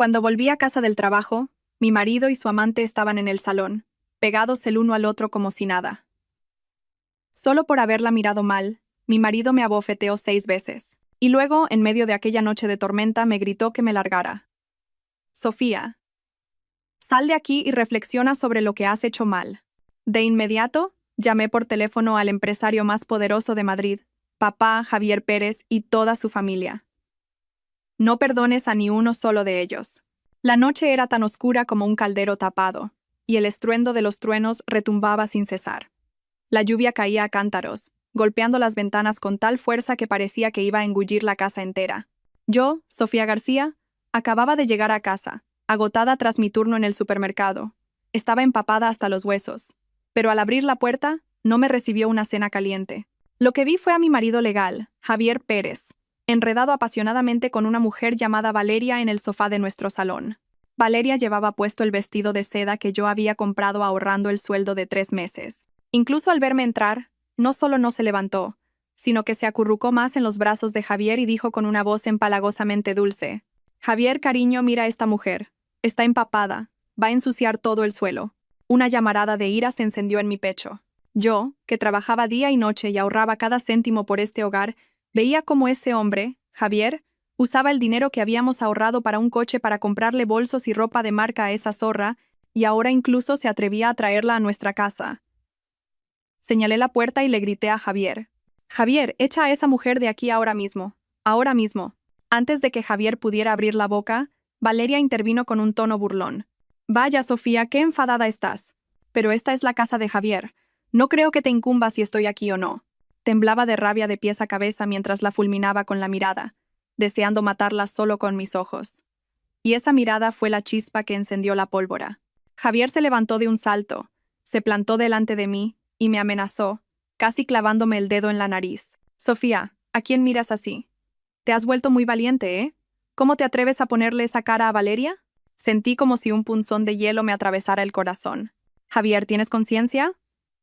Cuando volví a casa del trabajo, mi marido y su amante estaban en el salón, pegados el uno al otro como si nada. Solo por haberla mirado mal, mi marido me abofeteó 6 veces. Y luego, en medio de aquella noche de tormenta, me gritó que me largara. Sofía, sal de aquí y reflexiona sobre lo que has hecho mal. De inmediato, llamé por teléfono al empresario más poderoso de Madrid, papá Javier Pérez y toda su familia. No perdones a ni uno solo de ellos. La noche era tan oscura como un caldero tapado, y el estruendo de los truenos retumbaba sin cesar. La lluvia caía a cántaros, golpeando las ventanas con tal fuerza que parecía que iba a engullir la casa entera. Yo, Sofía García, acababa de llegar a casa, agotada tras mi turno en el supermercado. Estaba empapada hasta los huesos, pero al abrir la puerta, no me recibió una cena caliente. Lo que vi fue a mi marido legal, Javier Pérez, enredado apasionadamente con una mujer llamada Valeria en el sofá de nuestro salón. Valeria llevaba puesto el vestido de seda que yo había comprado ahorrando el sueldo de 3 meses. Incluso al verme entrar, no solo no se levantó, sino que se acurrucó más en los brazos de Javier y dijo con una voz empalagosamente dulce: «Javier, cariño, mira a esta mujer. Está empapada. Va a ensuciar todo el suelo». Una llamarada de ira se encendió en mi pecho. Yo, que trabajaba día y noche y ahorraba cada céntimo por este hogar, veía cómo ese hombre, Javier, usaba el dinero que habíamos ahorrado para un coche para comprarle bolsos y ropa de marca a esa zorra, y ahora incluso se atrevía a traerla a nuestra casa. Señalé la puerta y le grité a Javier: «Javier, echa a esa mujer de aquí ahora mismo. Ahora mismo». Antes de que Javier pudiera abrir la boca, Valeria intervino con un tono burlón: «Vaya, Sofía, qué enfadada estás. Pero esta es la casa de Javier. No creo que te incumba si estoy aquí o no». Temblaba de rabia de pies a cabeza mientras la fulminaba con la mirada, deseando matarla solo con mis ojos. Y esa mirada fue la chispa que encendió la pólvora. Javier se levantó de un salto, se plantó delante de mí y me amenazó, casi clavándome el dedo en la nariz. «Sofía, ¿a quién miras así? Te has vuelto muy valiente, ¿eh? ¿Cómo te atreves a ponerle esa cara a Valeria?» Sentí como si un punzón de hielo me atravesara el corazón. «Javier, ¿tienes conciencia?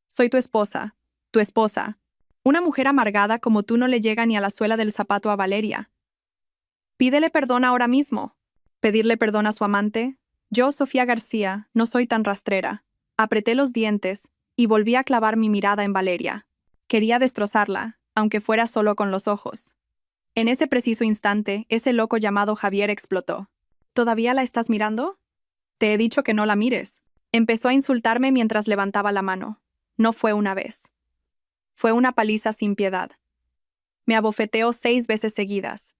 Soy tu esposa. Tu esposa. Una mujer amargada como tú no le llega ni a la suela del zapato a Valeria. Pídele perdón ahora mismo». ¿Pedirle perdón a su amante? Yo, Sofía García, no soy tan rastrera. Apreté los dientes y volví a clavar mi mirada en Valeria. Quería destrozarla, aunque fuera solo con los ojos. En ese preciso instante, ese loco llamado Javier explotó. «¿Todavía la estás mirando? Te he dicho que no la mires». Empezó a insultarme mientras levantaba la mano. No fue una vez. Fue una paliza sin piedad. Me abofeteó 6 veces seguidas.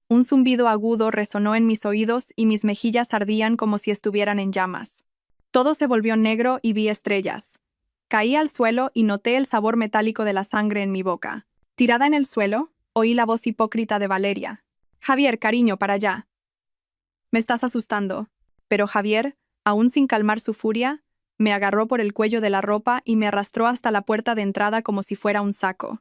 Un zumbido agudo resonó en mis oídos y mis mejillas ardían como si estuvieran en llamas. Todo se volvió negro y vi estrellas. Caí al suelo y noté el sabor metálico de la sangre en mi boca. Tirada en el suelo, oí la voz hipócrita de Valeria: «Javier, cariño, para allá. Me estás asustando». Pero Javier, aún sin calmar su furia, me agarró por el cuello de la ropa y me arrastró hasta la puerta de entrada como si fuera un saco.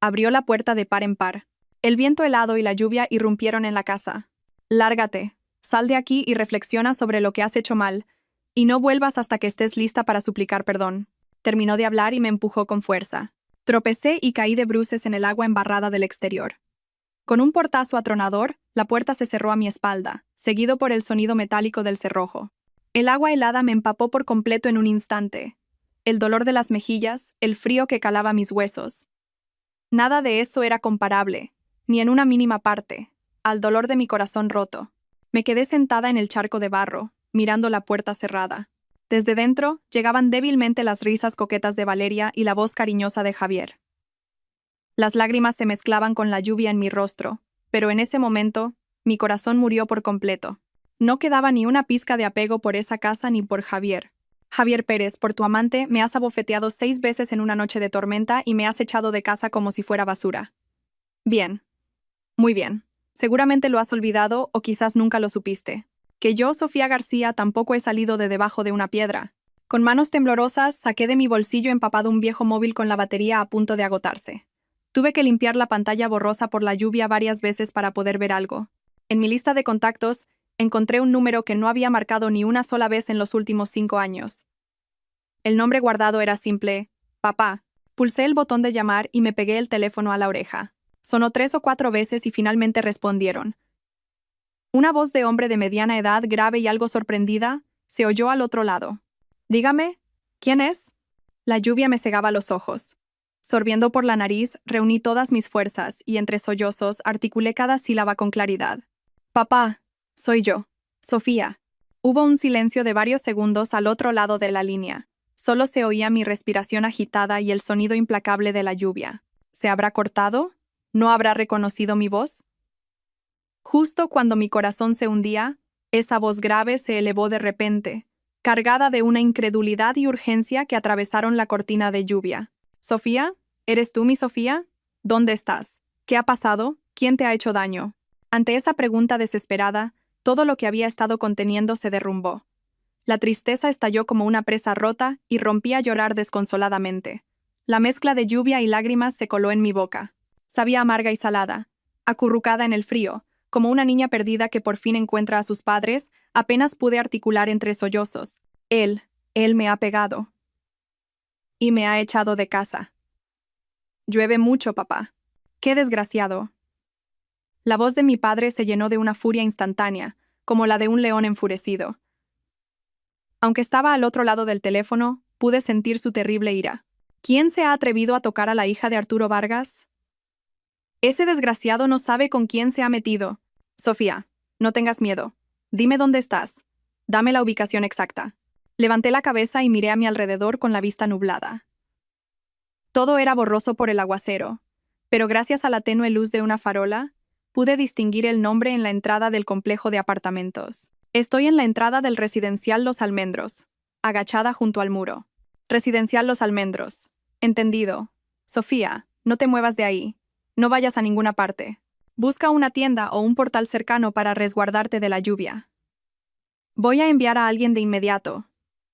Abrió la puerta de par en par. El viento helado y la lluvia irrumpieron en la casa. «Lárgate, sal de aquí y reflexiona sobre lo que has hecho mal, y no vuelvas hasta que estés lista para suplicar perdón». Terminó de hablar y me empujó con fuerza. Tropecé y caí de bruces en el agua embarrada del exterior. Con un portazo atronador, la puerta se cerró a mi espalda, seguido por el sonido metálico del cerrojo. El agua helada me empapó por completo en un instante. El dolor de las mejillas, el frío que calaba mis huesos. Nada de eso era comparable, ni en una mínima parte, al dolor de mi corazón roto. Me quedé sentada en el charco de barro, mirando la puerta cerrada. Desde dentro llegaban débilmente las risas coquetas de Valeria y la voz cariñosa de Javier. Las lágrimas se mezclaban con la lluvia en mi rostro, pero en ese momento, mi corazón murió por completo. No quedaba ni una pizca de apego por esa casa ni por Javier. «Javier Pérez, por tu amante, me has abofeteado 6 veces en una noche de tormenta y me has echado de casa como si fuera basura». «Bien. Muy bien. Seguramente lo has olvidado o quizás nunca lo supiste. Que yo, Sofía García, tampoco he salido de debajo de una piedra». Con manos temblorosas, saqué de mi bolsillo empapado un viejo móvil con la batería a punto de agotarse. Tuve que limpiar la pantalla borrosa por la lluvia varias veces para poder ver algo. En mi lista de contactos, encontré un número que no había marcado ni una sola vez en los últimos 5 años. El nombre guardado era simple: «Papá». Pulsé el botón de llamar y me pegué el teléfono a la oreja. Sonó 3 o 4 veces y finalmente respondieron. Una voz de hombre de mediana edad, grave y algo sorprendida, se oyó al otro lado. Dígame, ¿quién es? La lluvia me cegaba los ojos. Sorbiendo por la nariz, reuní todas mis fuerzas y entre sollozos articulé cada sílaba con claridad. Papá, soy yo, Sofía. Hubo un silencio de varios segundos al otro lado de la línea. Solo se oía mi respiración agitada y el sonido implacable de la lluvia. ¿Se habrá cortado? ¿No habrá reconocido mi voz? Justo cuando mi corazón se hundía, esa voz grave se elevó de repente, cargada de una incredulidad y urgencia que atravesaron la cortina de lluvia. ¿Sofía? ¿Eres tú mi Sofía? ¿Dónde estás? ¿Qué ha pasado? ¿Quién te ha hecho daño? Ante esa pregunta desesperada, todo lo que había estado conteniendo se derrumbó. La tristeza estalló como una presa rota y rompí a llorar desconsoladamente. La mezcla de lluvia y lágrimas se coló en mi boca. Sabía amarga y salada. Acurrucada en el frío, como una niña perdida que por fin encuentra a sus padres, apenas pude articular entre sollozos. Él me ha pegado. Y me ha echado de casa. Llueve mucho, papá. ¡Qué desgraciado! La voz de mi padre se llenó de una furia instantánea, como la de un león enfurecido. Aunque estaba al otro lado del teléfono, pude sentir su terrible ira. ¿Quién se ha atrevido a tocar a la hija de Arturo Vargas? Ese desgraciado no sabe con quién se ha metido. Sofía, no tengas miedo. Dime dónde estás. Dame la ubicación exacta. Levanté la cabeza y miré a mi alrededor con la vista nublada. Todo era borroso por el aguacero, pero gracias a la tenue luz de una farola, pude distinguir el nombre en la entrada del complejo de apartamentos. Estoy en la entrada del residencial Los Almendros, agachada junto al muro. Residencial Los Almendros. Entendido. Sofía, no te muevas de ahí. No vayas a ninguna parte. Busca una tienda o un portal cercano para resguardarte de la lluvia. Voy a enviar a alguien de inmediato.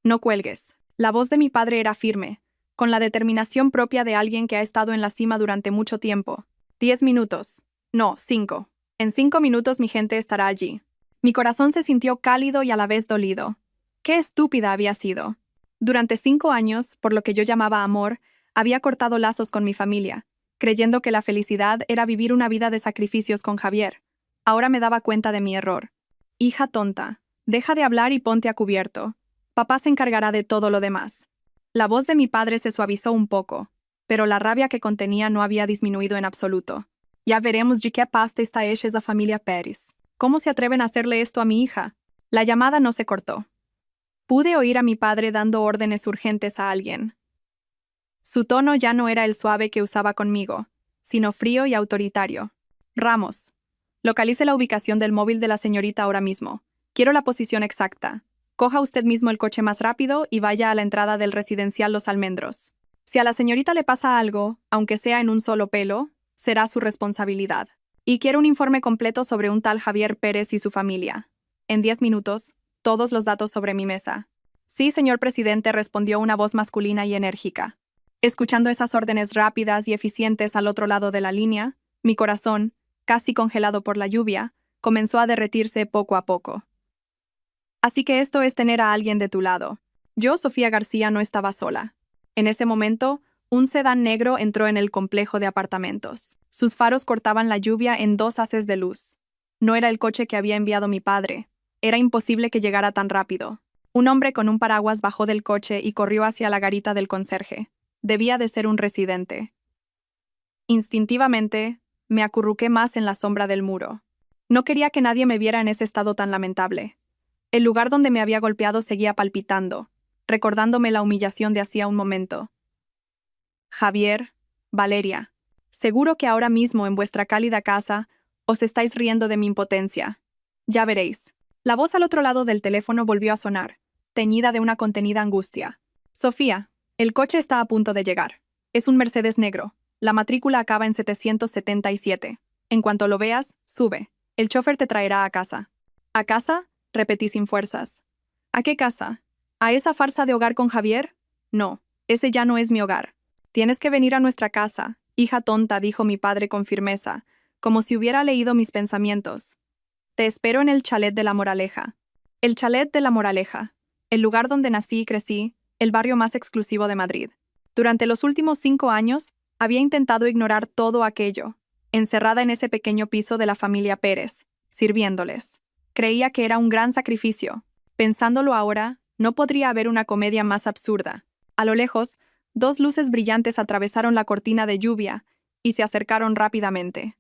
No cuelgues. La voz de mi padre era firme, con la determinación propia de alguien que ha estado en la cima durante mucho tiempo. 10 minutos. No, 5. En 5 minutos mi gente estará allí. Mi corazón se sintió cálido y a la vez dolido. Qué estúpida había sido. Durante 5 años, por lo que yo llamaba amor, había cortado lazos con mi familia, creyendo que la felicidad era vivir una vida de sacrificios con Javier. Ahora me daba cuenta de mi error. Hija tonta, deja de hablar y ponte a cubierto. Papá se encargará de todo lo demás. La voz de mi padre se suavizó un poco, pero la rabia que contenía no había disminuido en absoluto. Ya veremos de qué pasta está hecha esa familia Pérez. ¿Cómo se atreven a hacerle esto a mi hija? La llamada no se cortó. Pude oír a mi padre dando órdenes urgentes a alguien. Su tono ya no era el suave que usaba conmigo, sino frío y autoritario. Ramos. Localice la ubicación del móvil de la señorita ahora mismo. Quiero la posición exacta. Coja usted mismo el coche más rápido y vaya a la entrada del residencial Los Almendros. Si a la señorita le pasa algo, aunque sea en un solo pelo, será su responsabilidad. Y quiero un informe completo sobre un tal Javier Pérez y su familia. En 10 minutos, todos los datos sobre mi mesa. Sí, señor presidente, respondió una voz masculina y enérgica. Escuchando esas órdenes rápidas y eficientes al otro lado de la línea, mi corazón, casi congelado por la lluvia, comenzó a derretirse poco a poco. Así que esto es tener a alguien de tu lado. Yo, Sofía García, no estaba sola. En ese momento, un sedán negro entró en el complejo de apartamentos. Sus faros cortaban la lluvia en 2 haces de luz. No era el coche que había enviado mi padre. Era imposible que llegara tan rápido. Un hombre con un paraguas bajó del coche y corrió hacia la garita del conserje. Debía de ser un residente. Instintivamente, me acurruqué más en la sombra del muro. No quería que nadie me viera en ese estado tan lamentable. El lugar donde me había golpeado seguía palpitando, recordándome la humillación de hacía un momento. Javier, Valeria, seguro que ahora mismo en vuestra cálida casa os estáis riendo de mi impotencia. Ya veréis. La voz al otro lado del teléfono volvió a sonar, teñida de una contenida angustia. Sofía, el coche está a punto de llegar. Es un Mercedes negro. La matrícula acaba en 777. En cuanto lo veas, sube. El chofer te traerá a casa. ¿A casa? Repetí sin fuerzas. ¿A qué casa? ¿A esa farsa de hogar con Javier? No, ese ya no es mi hogar. Tienes que venir a nuestra casa, hija tonta, dijo mi padre con firmeza, como si hubiera leído mis pensamientos. Te espero en el chalet de La Moraleja. El chalet de La Moraleja, el lugar donde nací y crecí, el barrio más exclusivo de Madrid. Durante los últimos 5 años, había intentado ignorar todo aquello, encerrada en ese pequeño piso de la familia Pérez, sirviéndoles. Creía que era un gran sacrificio. Pensándolo ahora, no podría haber una comedia más absurda. A lo lejos, dos luces brillantes atravesaron la cortina de lluvia y se acercaron rápidamente.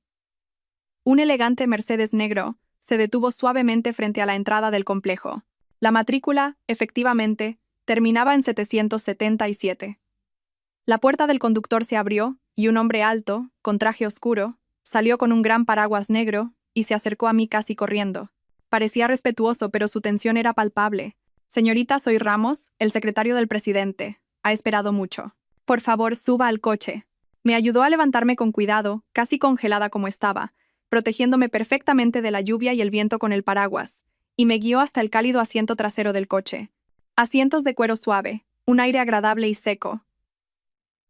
Un elegante Mercedes negro se detuvo suavemente frente a la entrada del complejo. La matrícula, efectivamente, terminaba en 777. La puerta del conductor se abrió y un hombre alto, con traje oscuro, salió con un gran paraguas negro y se acercó a mí casi corriendo. Parecía respetuoso, pero su tensión era palpable. Señorita, soy Ramos, el secretario del presidente. Ha esperado mucho. Por favor, suba al coche. Me ayudó a levantarme con cuidado, casi congelada como estaba, protegiéndome perfectamente de la lluvia y el viento con el paraguas, y me guió hasta el cálido asiento trasero del coche. Asientos de cuero suave, un aire agradable y seco.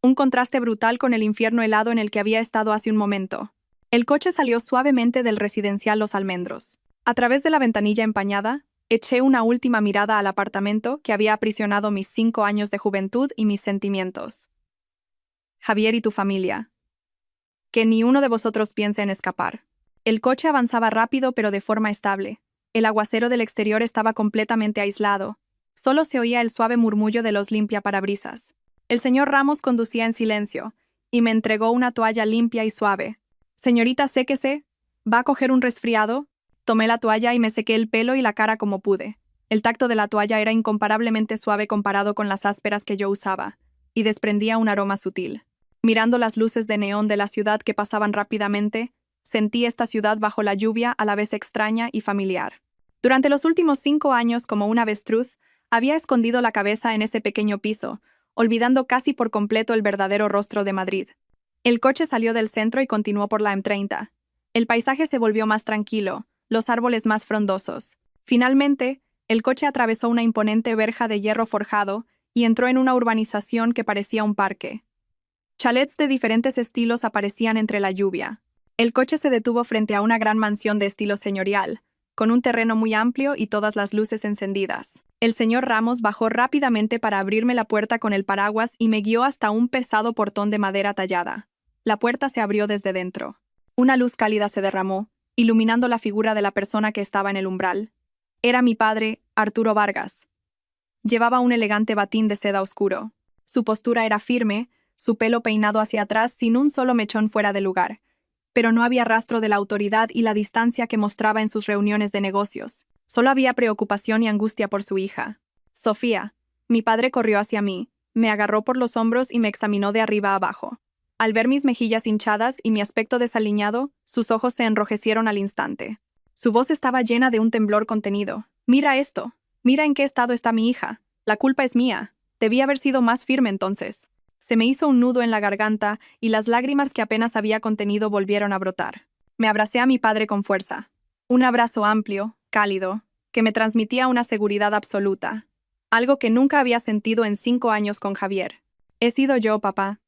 Un contraste brutal con el infierno helado en el que había estado hace un momento. El coche salió suavemente del residencial Los Almendros. A través de la ventanilla empañada, eché una última mirada al apartamento que había aprisionado mis 5 años de juventud y mis sentimientos. Javier y tu familia. Que ni uno de vosotros piense en escapar. El coche avanzaba rápido pero de forma estable. El aguacero del exterior estaba completamente aislado. Solo se oía el suave murmullo de los limpiaparabrisas. El señor Ramos conducía en silencio, y me entregó una toalla limpia y suave. Señorita, séquese. ¿Va a coger un resfriado? Tomé la toalla y me sequé el pelo y la cara como pude. El tacto de la toalla era incomparablemente suave comparado con las ásperas que yo usaba, y desprendía un aroma sutil. Mirando las luces de neón de la ciudad que pasaban rápidamente, sentí esta ciudad bajo la lluvia a la vez extraña y familiar. Durante los últimos 5 años, como un avestruz, había escondido la cabeza en ese pequeño piso, olvidando casi por completo el verdadero rostro de Madrid. El coche salió del centro y continuó por la M30. El paisaje se volvió más tranquilo, los árboles más frondosos. Finalmente, el coche atravesó una imponente verja de hierro forjado y entró en una urbanización que parecía un parque. Chalets de diferentes estilos aparecían entre la lluvia. El coche se detuvo frente a una gran mansión de estilo señorial, con un terreno muy amplio y todas las luces encendidas. El señor Ramos bajó rápidamente para abrirme la puerta con el paraguas y me guió hasta un pesado portón de madera tallada. La puerta se abrió desde dentro. Una luz cálida se derramó, iluminando la figura de la persona que estaba en el umbral. Era mi padre, Arturo Vargas. Llevaba un elegante batín de seda oscuro. Su postura era firme, su pelo peinado hacia atrás sin un solo mechón fuera de lugar. Pero no había rastro de la autoridad y la distancia que mostraba en sus reuniones de negocios. Solo había preocupación y angustia por su hija. Sofía. Mi padre corrió hacia mí, me agarró por los hombros y me examinó de arriba a abajo. Al ver mis mejillas hinchadas y mi aspecto desaliñado, sus ojos se enrojecieron al instante. Su voz estaba llena de un temblor contenido. «Mira esto. Mira en qué estado está mi hija. La culpa es mía. Debí haber sido más firme entonces». Se me hizo un nudo en la garganta y las lágrimas que apenas había contenido volvieron a brotar. Me abracé a mi padre con fuerza. Un abrazo amplio, cálido, que me transmitía una seguridad absoluta. Algo que nunca había sentido en 5 años con Javier. He sido yo, papá.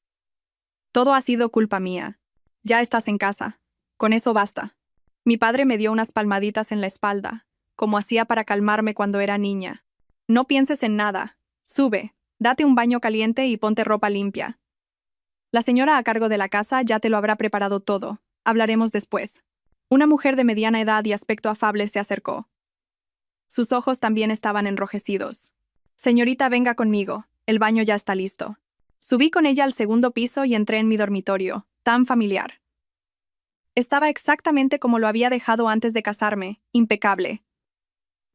Todo ha sido culpa mía. Ya estás en casa. Con eso basta. Mi padre me dio unas palmaditas en la espalda, como hacía para calmarme cuando era niña. No pienses en nada. Sube. Date un baño caliente y ponte ropa limpia. La señora a cargo de la casa ya te lo habrá preparado todo. Hablaremos después. Una mujer de mediana edad y aspecto afable se acercó. Sus ojos también estaban enrojecidos. Señorita, venga conmigo. El baño ya está listo. Subí con ella al 2.º piso y entré en mi dormitorio, tan familiar. Estaba exactamente como lo había dejado antes de casarme, impecable.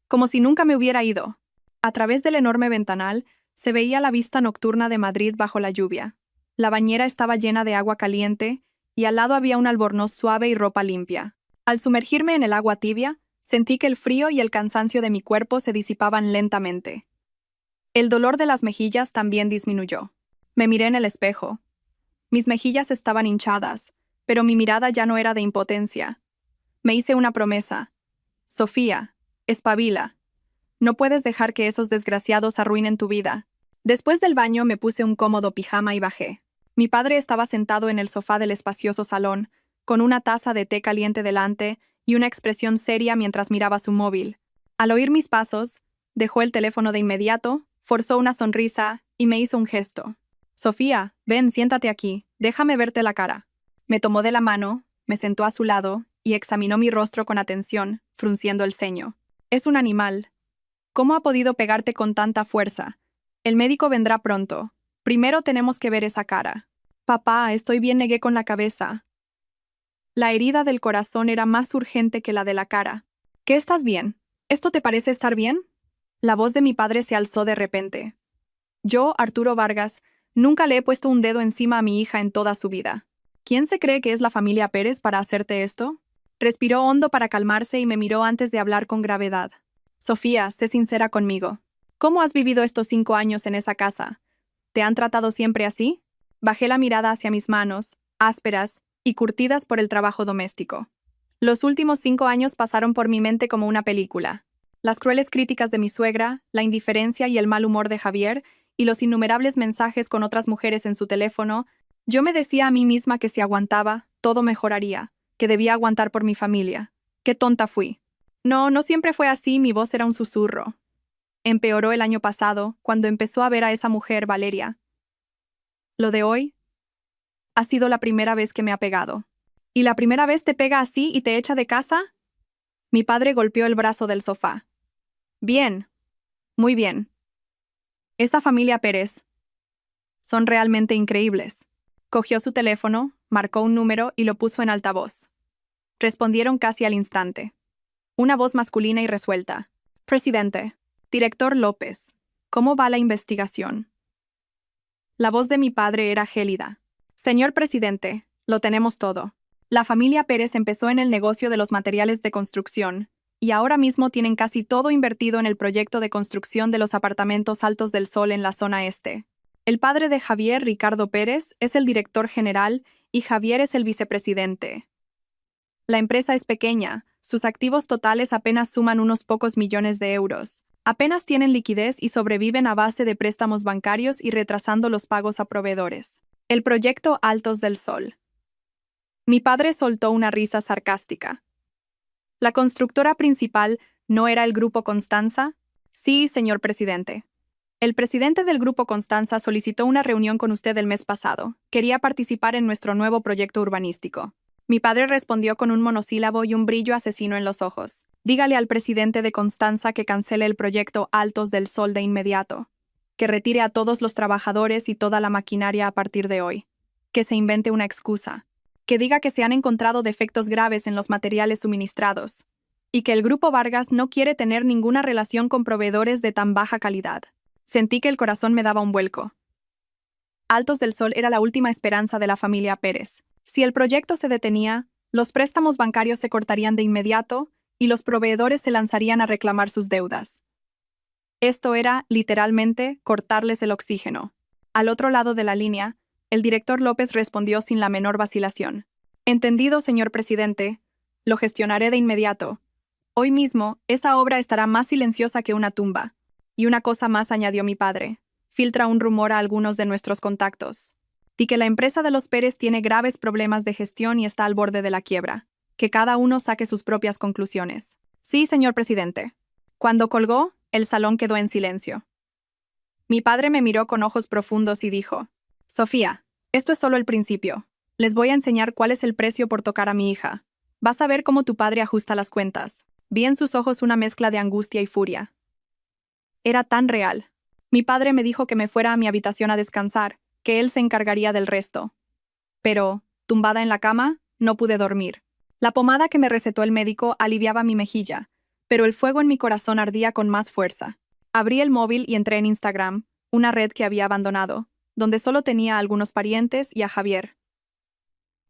Como si nunca me hubiera ido. A través del enorme ventanal, se veía la vista nocturna de Madrid bajo la lluvia. La bañera estaba llena de agua caliente y al lado había un albornoz suave y ropa limpia. Al sumergirme en el agua tibia, sentí que el frío y el cansancio de mi cuerpo se disipaban lentamente. El dolor de las mejillas también disminuyó. Me miré en el espejo. Mis mejillas estaban hinchadas, pero mi mirada ya no era de impotencia. Me hice una promesa. Sofía, espabila. No puedes dejar que esos desgraciados arruinen tu vida. Después del baño me puse un cómodo pijama y bajé. Mi padre estaba sentado en el sofá del espacioso salón, con una taza de té caliente delante y una expresión seria mientras miraba su móvil. Al oír mis pasos, dejó el teléfono de inmediato, forzó una sonrisa y me hizo un gesto. Sofía, ven, siéntate aquí, déjame verte la cara. Me tomó de la mano, me sentó a su lado y examinó mi rostro con atención, frunciendo el ceño. Es un animal. ¿Cómo ha podido pegarte con tanta fuerza? El médico vendrá pronto. Primero tenemos que ver esa cara. Papá, estoy bien, negué con la cabeza. La herida del corazón era más urgente que la de la cara. ¿Qué estás bien? ¿Esto te parece estar bien? La voz de mi padre se alzó de repente. Yo, Arturo Vargas, nunca le he puesto un dedo encima a mi hija en toda su vida. ¿Quién se cree que es la familia Pérez para hacerte esto? Respiró hondo para calmarse y me miró antes de hablar con gravedad. Sofía, sé sincera conmigo. ¿Cómo has vivido estos 5 años en esa casa? ¿Te han tratado siempre así? Bajé la mirada hacia mis manos, ásperas y curtidas por el trabajo doméstico. Los últimos 5 años pasaron por mi mente como una película. Las crueles críticas de mi suegra, la indiferencia y el mal humor de Javier, y los innumerables mensajes con otras mujeres en su teléfono, yo me decía a mí misma que si aguantaba, todo mejoraría, que debía aguantar por mi familia. ¡Qué tonta fui! No, no siempre fue así, mi voz era un susurro. Empeoró el año pasado, cuando empezó a ver a esa mujer, Valeria. Lo de hoy ha sido la primera vez que me ha pegado. ¿Y la primera vez te pega así y te echa de casa? Mi padre golpeó el brazo del sofá. Bien. Muy bien. Esa familia Pérez. Son realmente increíbles. Cogió su teléfono, marcó un número y lo puso en altavoz. Respondieron casi al instante. Una voz masculina y resuelta. Presidente. Director López. ¿Cómo va la investigación? La voz de mi padre era gélida. Señor presidente, lo tenemos todo. La familia Pérez empezó en el negocio de los materiales de construcción, y ahora mismo tienen casi todo invertido en el proyecto de construcción de los apartamentos Altos del Sol en la zona este. El padre de Javier, Ricardo Pérez, es el director general y Javier es el vicepresidente. La empresa es pequeña, sus activos totales apenas suman unos pocos millones de euros. Apenas tienen liquidez y sobreviven a base de préstamos bancarios y retrasando los pagos a proveedores. El proyecto Altos del Sol. Mi padre soltó una risa sarcástica. ¿La constructora principal no era el Grupo Constanza? Sí, señor presidente. El presidente del Grupo Constanza solicitó una reunión con usted el mes pasado. Quería participar en nuestro nuevo proyecto urbanístico. Mi padre respondió con un monosílabo y un brillo asesino en los ojos. Dígale al presidente de Constanza que cancele el proyecto Altos del Sol de inmediato. Que retire a todos los trabajadores y toda la maquinaria a partir de hoy. Que se invente una excusa. Que diga que se han encontrado defectos graves en los materiales suministrados. Y que el Grupo Vargas no quiere tener ninguna relación con proveedores de tan baja calidad. Sentí que el corazón me daba un vuelco. Altos del Sol era la última esperanza de la familia Pérez. Si el proyecto se detenía, los préstamos bancarios se cortarían de inmediato y los proveedores se lanzarían a reclamar sus deudas. Esto era, literalmente, cortarles el oxígeno. Al otro lado de la línea, el director López respondió sin la menor vacilación. Entendido, señor presidente. Lo gestionaré de inmediato. Hoy mismo, esa obra estará más silenciosa que una tumba. Y una cosa más, añadió mi padre. Filtra un rumor a algunos de nuestros contactos. Di que la empresa de los Pérez tiene graves problemas de gestión y está al borde de la quiebra. Que cada uno saque sus propias conclusiones. Sí, señor presidente. Cuando colgó, el salón quedó en silencio. Mi padre me miró con ojos profundos y dijo: Sofía, esto es solo el principio. Les voy a enseñar cuál es el precio por tocar a mi hija. Vas a ver cómo tu padre ajusta las cuentas. Vi en sus ojos una mezcla de angustia y furia. Era tan real. Mi padre me dijo que me fuera a mi habitación a descansar, que él se encargaría del resto. Pero, tumbada en la cama, no pude dormir. La pomada que me recetó el médico aliviaba mi mejilla, pero el fuego en mi corazón ardía con más fuerza. Abrí el móvil y entré en Instagram, una red que había abandonado, donde solo tenía a algunos parientes y a Javier.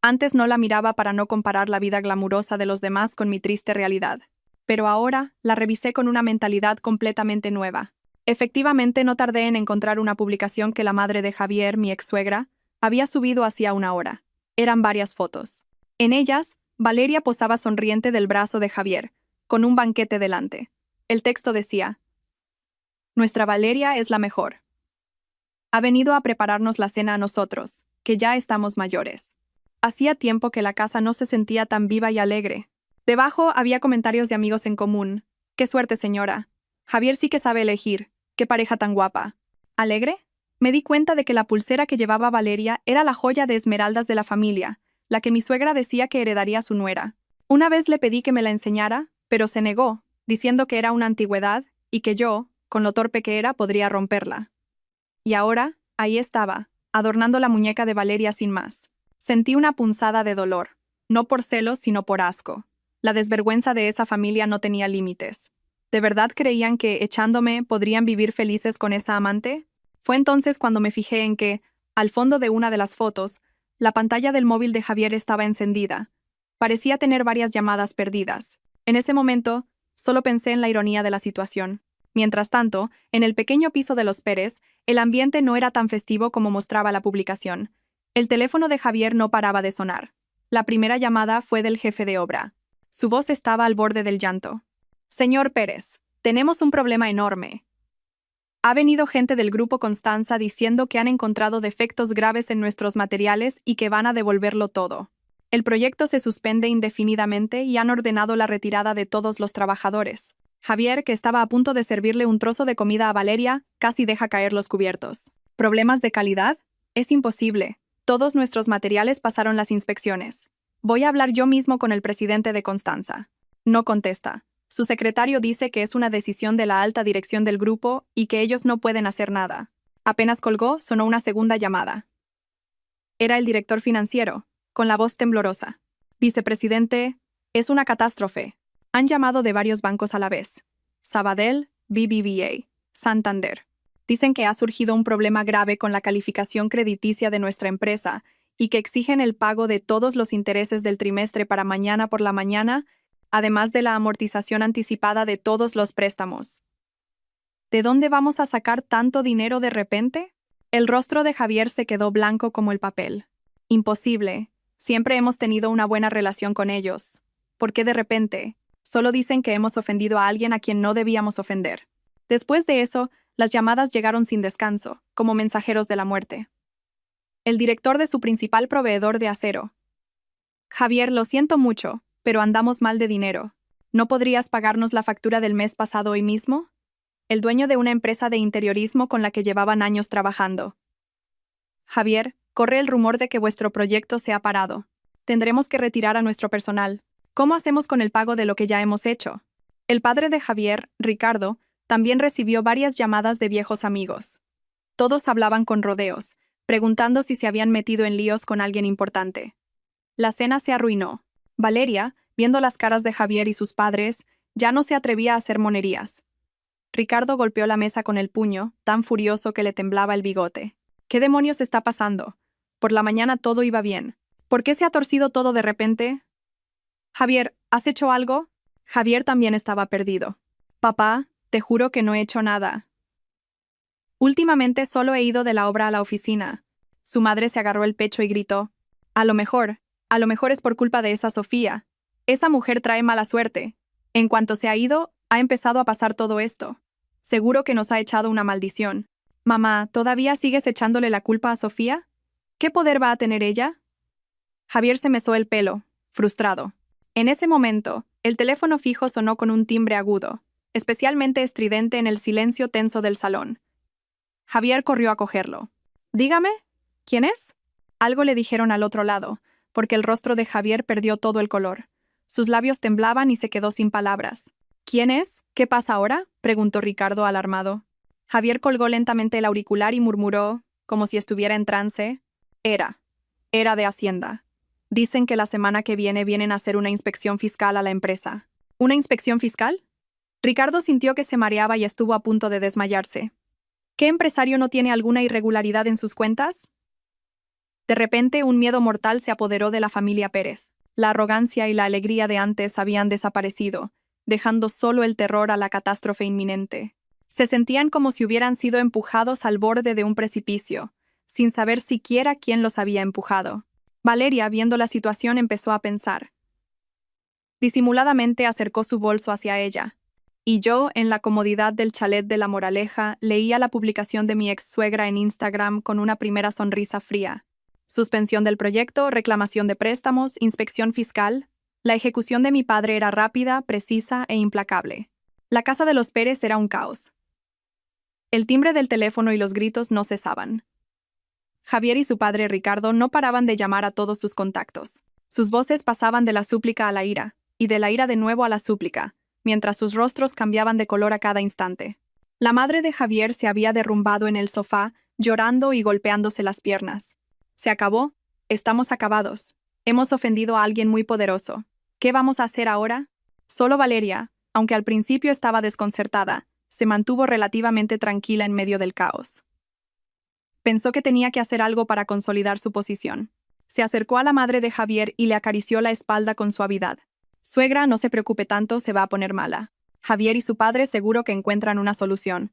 Antes no la miraba para no comparar la vida glamurosa de los demás con mi triste realidad. Pero ahora la revisé con una mentalidad completamente nueva. Efectivamente, no tardé en encontrar una publicación que la madre de Javier, mi ex-suegra, había subido hacía una hora. Eran varias fotos. En ellas, Valeria posaba sonriente del brazo de Javier, con un banquete delante. El texto decía: Nuestra Valeria es la mejor. Ha venido a prepararnos la cena a nosotros, que ya estamos mayores. Hacía tiempo que la casa no se sentía tan viva y alegre. Debajo había comentarios de amigos en común. ¡Qué suerte, señora! Javier sí que sabe elegir. ¡Qué pareja tan guapa! ¿Alegre? Me di cuenta de que la pulsera que llevaba Valeria era la joya de esmeraldas de la familia, la que mi suegra decía que heredaría a su nuera. Una vez le pedí que me la enseñara, pero se negó, diciendo que era una antigüedad y que yo, con lo torpe que era, podría romperla. Y ahora, ahí estaba, adornando la muñeca de Valeria sin más. Sentí una punzada de dolor, no por celos, sino por asco. La desvergüenza de esa familia no tenía límites. ¿De verdad creían que, echándome, podrían vivir felices con esa amante? Fue entonces cuando me fijé en que, al fondo de una de las fotos, la pantalla del móvil de Javier estaba encendida. Parecía tener varias llamadas perdidas. En ese momento, solo pensé en la ironía de la situación. Mientras tanto, en el pequeño piso de los Pérez, el ambiente no era tan festivo como mostraba la publicación. El teléfono de Javier no paraba de sonar. La primera llamada fue del jefe de obra. Su voz estaba al borde del llanto. «Señor Pérez, tenemos un problema enorme. Ha venido gente del Grupo Constanza diciendo que han encontrado defectos graves en nuestros materiales y que van a devolverlo todo. El proyecto se suspende indefinidamente y han ordenado la retirada de todos los trabajadores». Javier, que estaba a punto de servirle un trozo de comida a Valeria, casi deja caer los cubiertos. ¿Problemas de calidad? Es imposible. Todos nuestros materiales pasaron las inspecciones. Voy a hablar yo mismo con el presidente de Constanza. No contesta. Su secretario dice que es una decisión de la alta dirección del grupo y que ellos no pueden hacer nada. Apenas colgó, sonó una segunda llamada. Era el director financiero, con la voz temblorosa. Vicepresidente, es una catástrofe. Han llamado de varios bancos a la vez. Sabadell, BBVA, Santander. Dicen que ha surgido un problema grave con la calificación crediticia de nuestra empresa y que exigen el pago de todos los intereses del trimestre para mañana por la mañana, además de la amortización anticipada de todos los préstamos. ¿De dónde vamos a sacar tanto dinero de repente? El rostro de Javier se quedó blanco como el papel. Imposible. Siempre hemos tenido una buena relación con ellos. ¿Por qué de repente? Solo dicen que hemos ofendido a alguien a quien no debíamos ofender. Después de eso, las llamadas llegaron sin descanso, como mensajeros de la muerte. El director de su principal proveedor de acero. Javier, lo siento mucho, pero andamos mal de dinero. ¿No podrías pagarnos la factura del mes pasado hoy mismo? El dueño de una empresa de interiorismo con la que llevaban años trabajando. Javier, corre el rumor de que vuestro proyecto se ha parado. Tendremos que retirar a nuestro personal. ¿Cómo hacemos con el pago de lo que ya hemos hecho? El padre de Javier, Ricardo, también recibió varias llamadas de viejos amigos. Todos hablaban con rodeos, preguntando si se habían metido en líos con alguien importante. La cena se arruinó. Valeria, viendo las caras de Javier y sus padres, ya no se atrevía a hacer monerías. Ricardo golpeó la mesa con el puño, tan furioso que le temblaba el bigote. ¿Qué demonios está pasando? Por la mañana todo iba bien. ¿Por qué se ha torcido todo de repente? Javier, ¿has hecho algo? Javier también estaba perdido. Papá, te juro que no he hecho nada. Últimamente solo he ido de la obra a la oficina. Su madre se agarró el pecho y gritó. A lo mejor es por culpa de esa Sofía. Esa mujer trae mala suerte. En cuanto se ha ido, ha empezado a pasar todo esto. Seguro que nos ha echado una maldición. Mamá, ¿todavía sigues echándole la culpa a Sofía? ¿Qué poder va a tener ella? Javier se mesó el pelo, frustrado. En ese momento, el teléfono fijo sonó con un timbre agudo, especialmente estridente en el silencio tenso del salón. Javier corrió a cogerlo. «Dígame, ¿quién es?» Algo le dijeron al otro lado, porque el rostro de Javier perdió todo el color. Sus labios temblaban y se quedó sin palabras. «¿Quién es? ¿Qué pasa ahora?», preguntó Ricardo alarmado. Javier colgó lentamente el auricular y murmuró, como si estuviera en trance. Era de Hacienda. Dicen que la semana que vienen a hacer una inspección fiscal a la empresa. ¿Una inspección fiscal? Ricardo sintió que se mareaba y estuvo a punto de desmayarse. ¿Qué empresario no tiene alguna irregularidad en sus cuentas? De repente, un miedo mortal se apoderó de la familia Pérez. La arrogancia y la alegría de antes habían desaparecido, dejando solo el terror a la catástrofe inminente. Se sentían como si hubieran sido empujados al borde de un precipicio, sin saber siquiera quién los había empujado. Valeria, viendo la situación, empezó a pensar. Disimuladamente acercó su bolso hacia ella, y yo, en la comodidad del chalet de La Moraleja, leía la publicación de mi ex-suegra en Instagram con una primera sonrisa fría. Suspensión del proyecto, reclamación de préstamos, inspección fiscal. La ejecución de mi padre era rápida, precisa e implacable. La casa de los Pérez era un caos. El timbre del teléfono y los gritos no cesaban. Javier y su padre Ricardo no paraban de llamar a todos sus contactos. Sus voces pasaban de la súplica a la ira. y de la ira de nuevo a la súplica, mientras sus rostros cambiaban de color a cada instante. La madre de Javier se había derrumbado en el sofá, llorando y golpeándose las piernas. «Se acabó. Estamos acabados. Hemos ofendido a alguien muy poderoso. ¿Qué vamos a hacer ahora?» Solo Valeria, aunque al principio estaba desconcertada, se mantuvo relativamente tranquila en medio del caos. Pensó que tenía que hacer algo para consolidar su posición. Se acercó a la madre de Javier y le acarició la espalda con suavidad. «Suegra, no se preocupe tanto, se va a poner mala. Javier y su padre seguro que encuentran una solución.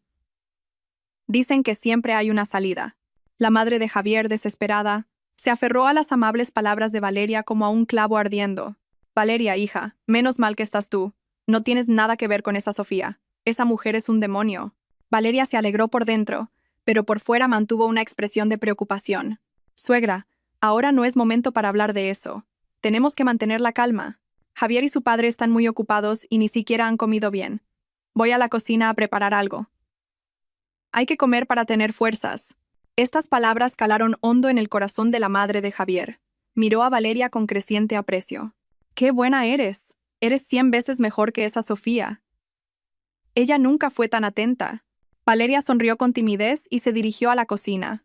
Dicen que siempre hay una salida». La madre de Javier, desesperada, se aferró a las amables palabras de Valeria como a un clavo ardiendo. «Valeria, hija, menos mal que estás tú. No tienes nada que ver con esa Sofía. Esa mujer es un demonio». Valeria se alegró por dentro, pero por fuera mantuvo una expresión de preocupación. «Suegra, ahora no es momento para hablar de eso. Tenemos que mantener la calma. Javier y su padre están muy ocupados y ni siquiera han comido bien. Voy a la cocina a preparar algo. Hay que comer para tener fuerzas». Estas palabras calaron hondo en el corazón de la madre de Javier. Miró a Valeria con creciente aprecio. «¡Qué buena eres! Eres 100 veces mejor que esa Sofía». Ella nunca fue tan atenta. Valeria sonrió con timidez y se dirigió a la cocina.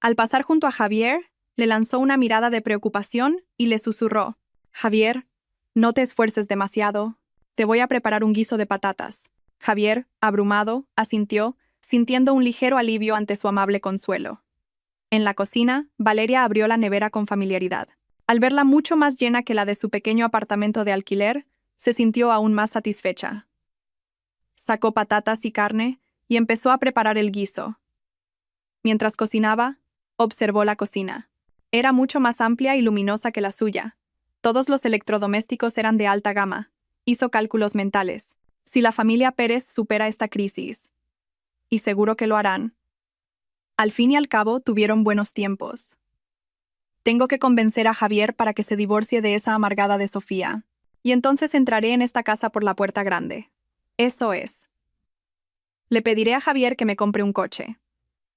Al pasar junto a Javier, le lanzó una mirada de preocupación y le susurró: «Javier, no te esfuerces demasiado. Te voy a preparar un guiso de patatas». Javier, abrumado, asintió, sintiendo un ligero alivio ante su amable consuelo. En la cocina, Valeria abrió la nevera con familiaridad. Al verla mucho más llena que la de su pequeño apartamento de alquiler, se sintió aún más satisfecha. Sacó patatas y carne y empezó a preparar el guiso. Mientras cocinaba, observó la cocina. Era mucho más amplia y luminosa que la suya. Todos los electrodomésticos eran de alta gama. Hizo cálculos mentales. Si la familia Pérez supera esta crisis, y seguro que lo harán, al fin y al cabo tuvieron buenos tiempos. Tengo que convencer a Javier para que se divorcie de esa amargada de Sofía, y entonces entraré en esta casa por la puerta grande. Eso es. Le pediré a Javier que me compre un coche.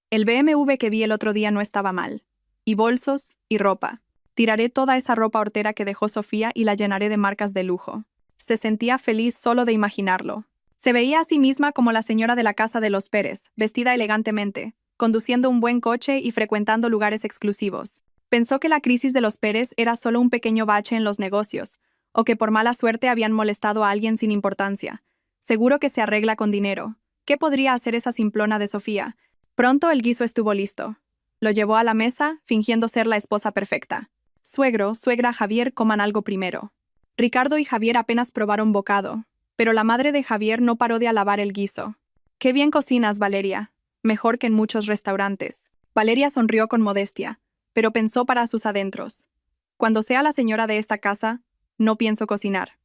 El BMW que vi el otro día no estaba mal. Y bolsos, y ropa. Tiraré toda esa ropa hortera que dejó Sofía y la llenaré de marcas de lujo». Se sentía feliz solo de imaginarlo. Se veía a sí misma como la señora de la casa de los Pérez, vestida elegantemente, conduciendo un buen coche y frecuentando lugares exclusivos. Pensó que la crisis de los Pérez era solo un pequeño bache en los negocios, o que por mala suerte habían molestado a alguien sin importancia. Seguro que se arregla con dinero. ¿Qué podría hacer esa simplona de Sofía? Pronto el guiso estuvo listo. Lo llevó a la mesa, fingiendo ser la esposa perfecta. «Suegro, suegra, Javier, coman algo primero». Ricardo y Javier apenas probaron bocado, pero la madre de Javier no paró de alabar el guiso. «Qué bien cocinas, Valeria. Mejor que en muchos restaurantes». Valeria sonrió con modestia, pero pensó para sus adentros: «Cuando sea la señora de esta casa, no pienso cocinar.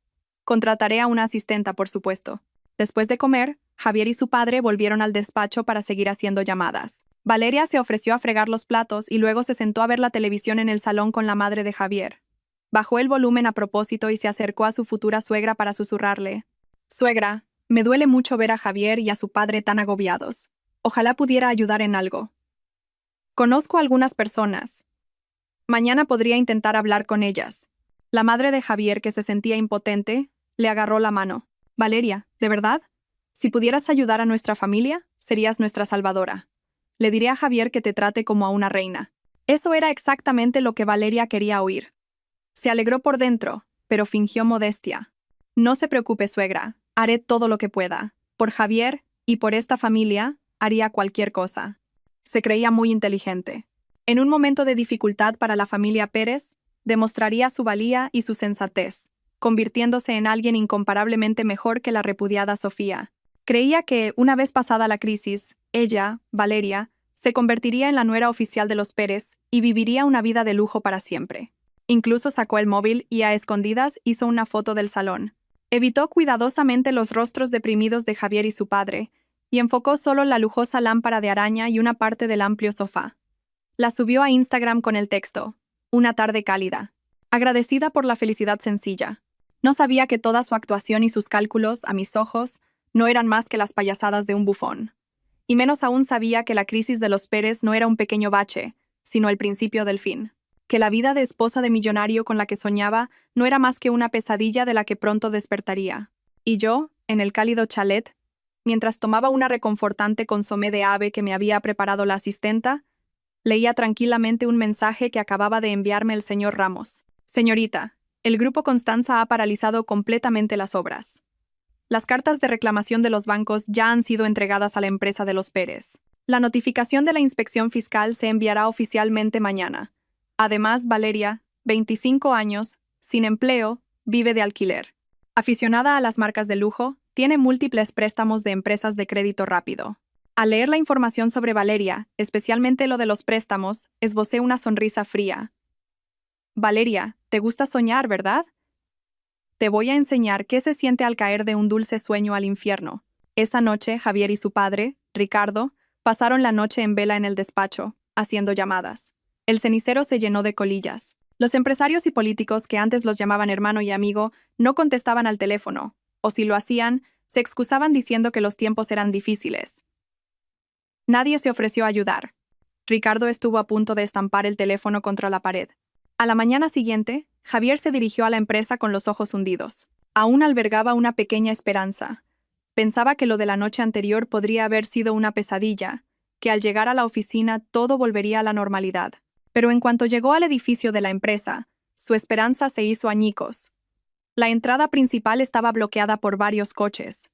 Contrataré a una asistenta, por supuesto». Después de comer, Javier y su padre volvieron al despacho para seguir haciendo llamadas. Valeria se ofreció a fregar los platos y luego se sentó a ver la televisión en el salón con la madre de Javier. Bajó el volumen a propósito y se acercó a su futura suegra para susurrarle: «Suegra, me duele mucho ver a Javier y a su padre tan agobiados. Ojalá pudiera ayudar en algo. Conozco a algunas personas. Mañana podría intentar hablar con ellas». La madre de Javier, que se sentía impotente, le agarró la mano. «Valeria, ¿de verdad? Si pudieras ayudar a nuestra familia, serías nuestra salvadora. Le diré a Javier que te trate como a una reina». Eso era exactamente lo que Valeria quería oír. Se alegró por dentro, pero fingió modestia. «No se preocupe, suegra, haré todo lo que pueda. Por Javier y por esta familia, haría cualquier cosa». Se creía muy inteligente. En un momento de dificultad para la familia Pérez, demostraría su valía y su sensatez, convirtiéndose en alguien incomparablemente mejor que la repudiada Sofía. Creía que, una vez pasada la crisis, ella, Valeria, se convertiría en la nuera oficial de los Pérez y viviría una vida de lujo para siempre. Incluso sacó el móvil y a escondidas hizo una foto del salón. Evitó cuidadosamente los rostros deprimidos de Javier y su padre, y enfocó solo la lujosa lámpara de araña y una parte del amplio sofá. La subió a Instagram con el texto: «Una tarde cálida. Agradecida por la felicidad sencilla. No sabía que toda su actuación y sus cálculos, a mis ojos, no eran más que las payasadas de un bufón. Y menos aún sabía que la crisis de los Pérez no era un pequeño bache, sino el principio del fin». que la vida de esposa de millonario con la que soñaba no era más que una pesadilla de la que pronto despertaría. Y yo, en el cálido chalet, mientras tomaba una reconfortante consomé de ave que me había preparado la asistenta, leía tranquilamente un mensaje que acababa de enviarme el señor Ramos. Señorita, el Grupo Constanza ha paralizado completamente las obras. Las cartas de reclamación de los bancos ya han sido entregadas a la empresa de los Pérez. La notificación de la inspección fiscal se enviará oficialmente mañana. Además, Valeria, 25 años, sin empleo, vive de alquiler. Aficionada a las marcas de lujo, tiene múltiples préstamos de empresas de crédito rápido. Al leer la información sobre Valeria, especialmente lo de los préstamos, esbocé una sonrisa fría. Valeria, te gusta soñar, ¿verdad? Te voy a enseñar qué se siente al caer de un dulce sueño al infierno. Esa noche, Javier y su padre, Ricardo, pasaron la noche en vela en el despacho, haciendo llamadas. El cenicero se llenó de colillas. Los empresarios y políticos que antes los llamaban hermano y amigo no contestaban al teléfono, o si lo hacían, se excusaban diciendo que los tiempos eran difíciles. Nadie se ofreció a ayudar. Ricardo estuvo a punto de estampar el teléfono contra la pared. A la mañana siguiente, Javier se dirigió a la empresa con los ojos hundidos. Aún albergaba una pequeña esperanza. Pensaba que lo de la noche anterior podría haber sido una pesadilla, que al llegar a la oficina todo volvería a la normalidad. Pero en cuanto llegó al edificio de la empresa, su esperanza se hizo añicos. La entrada principal estaba bloqueada por varios coches.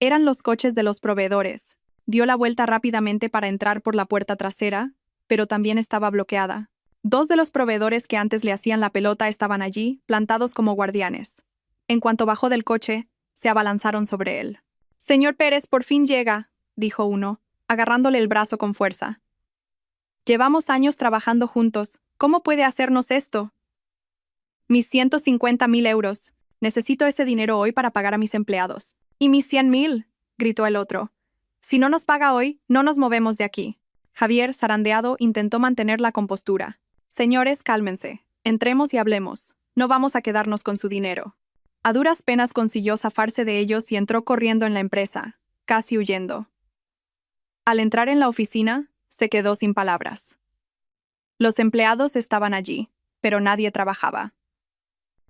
Eran los coches de los proveedores. Dio la vuelta rápidamente para entrar por la puerta trasera, pero también estaba bloqueada. Dos de los proveedores que antes le hacían la pelota estaban allí, plantados como guardianes. En cuanto bajó del coche, se abalanzaron sobre él. «Señor Pérez, por fin llega», dijo uno, agarrándole el brazo con fuerza. «Llevamos años trabajando juntos. ¿Cómo puede hacernos esto?» «Mis 150.000 euros. Necesito ese dinero hoy para pagar a mis empleados». «¿Y mis 100.000?» gritó el otro. «Si no nos paga hoy, no nos movemos de aquí». Javier, zarandeado, intentó mantener la compostura. «Señores, cálmense. Entremos y hablemos. No vamos a quedarnos con su dinero». A duras penas consiguió zafarse de ellos y entró corriendo en la empresa, casi huyendo. Al entrar en la oficina, se quedó sin palabras. Los empleados estaban allí, pero nadie trabajaba.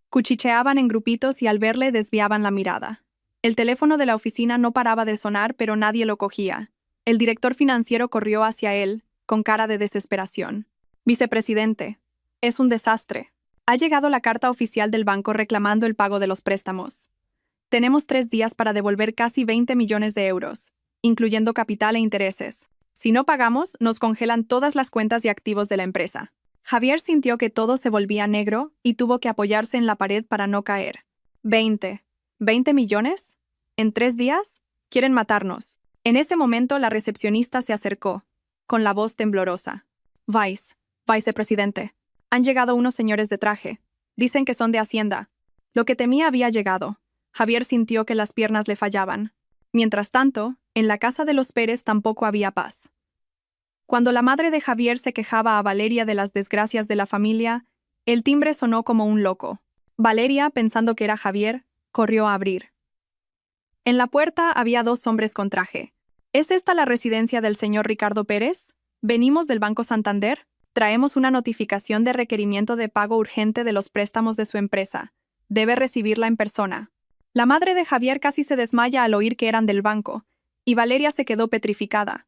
Cuchicheaban en grupitos y al verle desviaban la mirada. El teléfono de la oficina no paraba de sonar, pero nadie lo cogía. El director financiero corrió hacia él, con cara de desesperación. «Vicepresidente, es un desastre. Ha llegado la carta oficial del banco reclamando el pago de los préstamos. Tenemos 3 días para devolver casi 20 millones de euros, incluyendo capital e intereses. Si no pagamos, nos congelan todas las cuentas y activos de la empresa». Javier sintió que todo se volvía negro y tuvo que apoyarse en la pared para no caer. ¿20 millones? ¿En 3 días? Quieren matarnos. En ese momento la recepcionista se acercó, con la voz temblorosa. Vicepresidente. Han llegado unos señores de traje. Dicen que son de Hacienda. Lo que temía había llegado. Javier sintió que las piernas le fallaban. Mientras tanto, en la casa de los Pérez tampoco había paz. Cuando la madre de Javier se quejaba a Valeria de las desgracias de la familia, el timbre sonó como un loco. Valeria, pensando que era Javier, corrió a abrir. En la puerta había 2 hombres con traje. ¿Es esta la residencia del señor Ricardo Pérez? Venimos del Banco Santander. Traemos una notificación de requerimiento de pago urgente de los préstamos de su empresa. Debe recibirla en persona. La madre de Javier casi se desmaya al oír que eran del banco, y Valeria se quedó petrificada.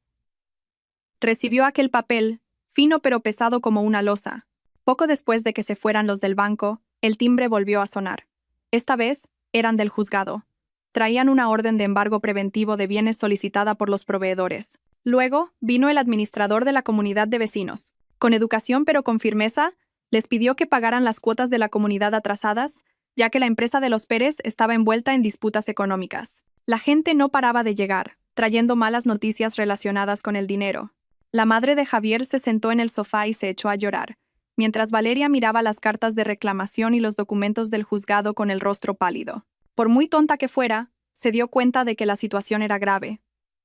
Recibió aquel papel, fino pero pesado como una losa. Poco después de que se fueran los del banco, el timbre volvió a sonar. Esta vez, eran del juzgado. Traían una orden de embargo preventivo de bienes solicitada por los proveedores. Luego, vino el administrador de la comunidad de vecinos. Con educación pero con firmeza, les pidió que pagaran las cuotas de la comunidad atrasadas, ya que la empresa de los Pérez estaba envuelta en disputas económicas. La gente no paraba de llegar, trayendo malas noticias relacionadas con el dinero. La madre de Javier se sentó en el sofá y se echó a llorar, mientras Valeria miraba las cartas de reclamación y los documentos del juzgado con el rostro pálido. Por muy tonta que fuera, se dio cuenta de que la situación era grave.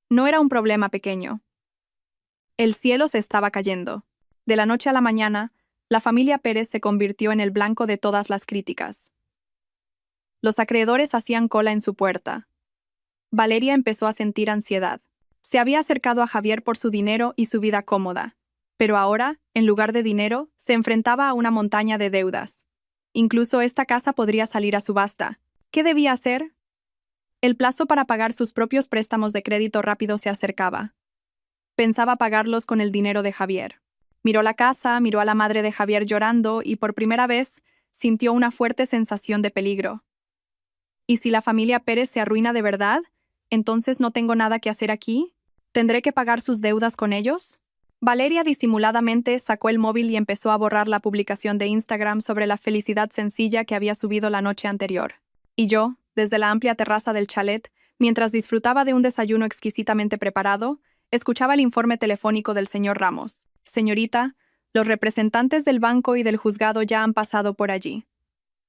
No era un problema pequeño. El cielo se estaba cayendo. De la noche a la mañana, la familia Pérez se convirtió en el blanco de todas las críticas. Los acreedores hacían cola en su puerta. Valeria empezó a sentir ansiedad. Se había acercado a Javier por su dinero y su vida cómoda, Pero ahora, en lugar de dinero, se enfrentaba a una montaña de deudas. Incluso esta casa podría salir a subasta. ¿Qué debía hacer? El plazo para pagar sus propios préstamos de crédito rápido se acercaba. Pensaba pagarlos con el dinero de Javier. Miró la casa, miró a la madre de Javier llorando y por primera vez sintió una fuerte sensación de peligro. ¿Y si la familia Pérez se arruina de verdad? ¿Entonces no tengo nada que hacer aquí? ¿Tendré que pagar sus deudas con ellos? Valeria disimuladamente sacó el móvil y empezó a borrar la publicación de Instagram sobre la felicidad sencilla que había subido la noche anterior. Y yo, desde la amplia terraza del chalet, mientras disfrutaba de un desayuno exquisitamente preparado, escuchaba el informe telefónico del señor Ramos. Señorita, los representantes del banco y del juzgado ya han pasado por allí.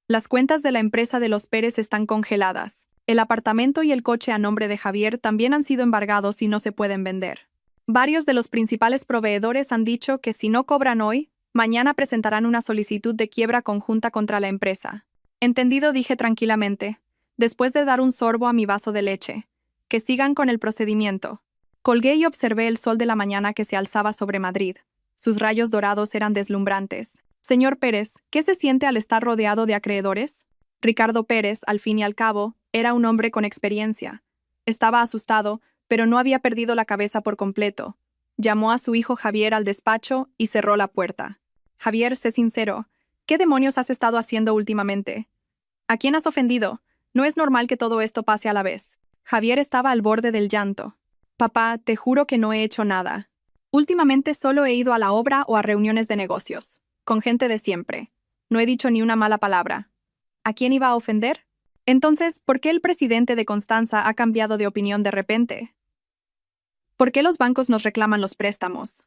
Las cuentas de la empresa de los Pérez están congeladas. El apartamento y el coche a nombre de Javier también han sido embargados y no se pueden vender. Varios de los principales proveedores han dicho que si no cobran hoy, mañana presentarán una solicitud de quiebra conjunta contra la empresa. Entendido, dije tranquilamente, después de dar un sorbo a mi vaso de leche. Que sigan con el procedimiento. Colgué y observé el sol de la mañana que se alzaba sobre Madrid. Sus rayos dorados eran deslumbrantes. Señor Pérez, ¿qué se siente al estar rodeado de acreedores? Ricardo Pérez, al fin y al cabo, era un hombre con experiencia. Estaba asustado, pero no había perdido la cabeza por completo. Llamó a su hijo Javier al despacho y cerró la puerta. Javier, sé sincero. ¿Qué demonios has estado haciendo últimamente? ¿A quién has ofendido? No es normal que todo esto pase a la vez. Javier estaba al borde del llanto. Papá, te juro que no he hecho nada. Últimamente solo he ido a la obra o a reuniones de negocios, con gente de siempre. No he dicho ni una mala palabra. ¿A quién iba a ofender? Entonces, ¿por qué el presidente de Constanza ha cambiado de opinión de repente? ¿Por qué los bancos nos reclaman los préstamos?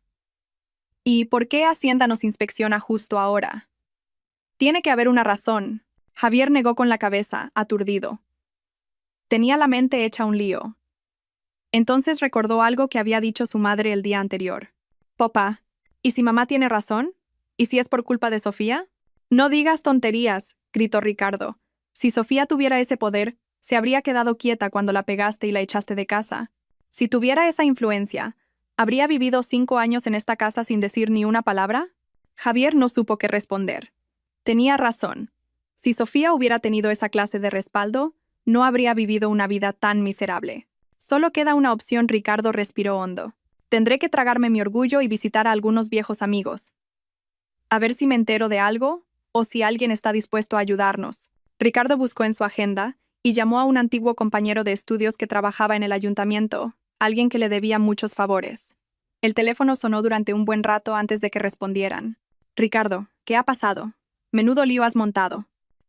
¿Y por qué Hacienda nos inspecciona justo ahora? Tiene que haber una razón. Javier negó con la cabeza, aturdido. Tenía la mente hecha un lío. Entonces recordó algo que había dicho su madre el día anterior. Papá, ¿y si mamá tiene razón? ¿Y si es por culpa de Sofía? No digas tonterías, gritó Ricardo. Si Sofía tuviera ese poder, se habría quedado quieta cuando la pegaste y la echaste de casa. Si tuviera esa influencia, ¿habría vivido 5 años en esta casa sin decir ni una palabra? Javier no supo qué responder. Tenía razón. Si Sofía hubiera tenido esa clase de respaldo, no habría vivido una vida tan miserable. Solo queda una opción, Ricardo respiró hondo. Tendré que tragarme mi orgullo y visitar a algunos viejos amigos. A ver si me entero de algo, o si alguien está dispuesto a ayudarnos. Ricardo buscó en su agenda y llamó a un antiguo compañero de estudios que trabajaba en el ayuntamiento, alguien que le debía muchos favores. El teléfono sonó durante un buen rato antes de que respondieran. Ricardo, ¿qué ha pasado? Menudo lío has montado.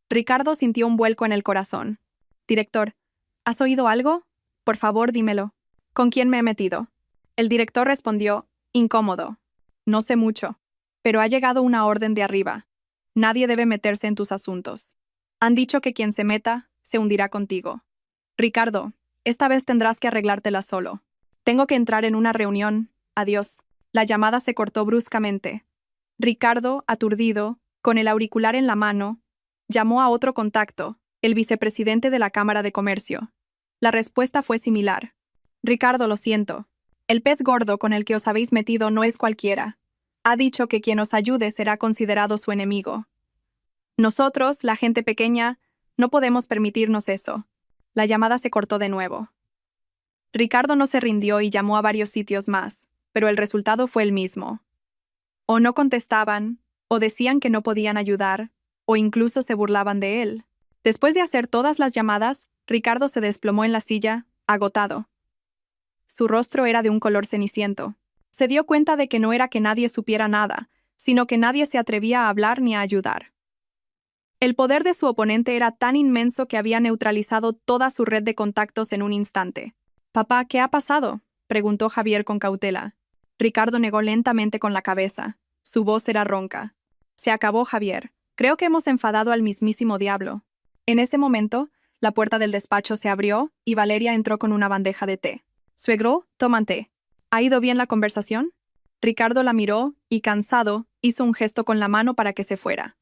Ricardo sintió un vuelco en el corazón. Director, ¿has oído algo? Por favor, dímelo. ¿Con quién me he metido? El director respondió, incómodo. No sé mucho, pero ha llegado una orden de arriba. Nadie debe meterse en tus asuntos. Han dicho que quien se meta, se hundirá contigo. Ricardo, esta vez tendrás que arreglártela solo. Tengo que entrar en una reunión. Adiós. La llamada se cortó bruscamente. Ricardo, aturdido, con el auricular en la mano, llamó a otro contacto, el vicepresidente de la Cámara de Comercio. La respuesta fue similar. Ricardo, lo siento. El pez gordo con el que os habéis metido no es cualquiera. Ha dicho que quien os ayude será considerado su enemigo. Nosotros, la gente pequeña, no podemos permitirnos eso. La llamada se cortó de nuevo. Ricardo no se rindió y llamó a varios sitios más, pero el resultado fue el mismo. O no contestaban, o decían que no podían ayudar, o incluso se burlaban de él. Después de hacer todas las llamadas, Ricardo se desplomó en la silla, agotado. Su rostro era de un color ceniciento. Se dio cuenta de que no era que nadie supiera nada, sino que nadie se atrevía a hablar ni a ayudar. El poder de su oponente era tan inmenso que había neutralizado toda su red de contactos en un instante. «Papá, ¿qué ha pasado?», preguntó Javier con cautela. Ricardo negó lentamente con la cabeza. Su voz era ronca. «Se acabó, Javier. Creo que hemos enfadado al mismísimo diablo». En ese momento, la puerta del despacho se abrió y Valeria entró con una bandeja de té. «Suegro, toman té. ¿Ha ido bien la conversación?». Ricardo la miró y, cansado, hizo un gesto con la mano para que se fuera.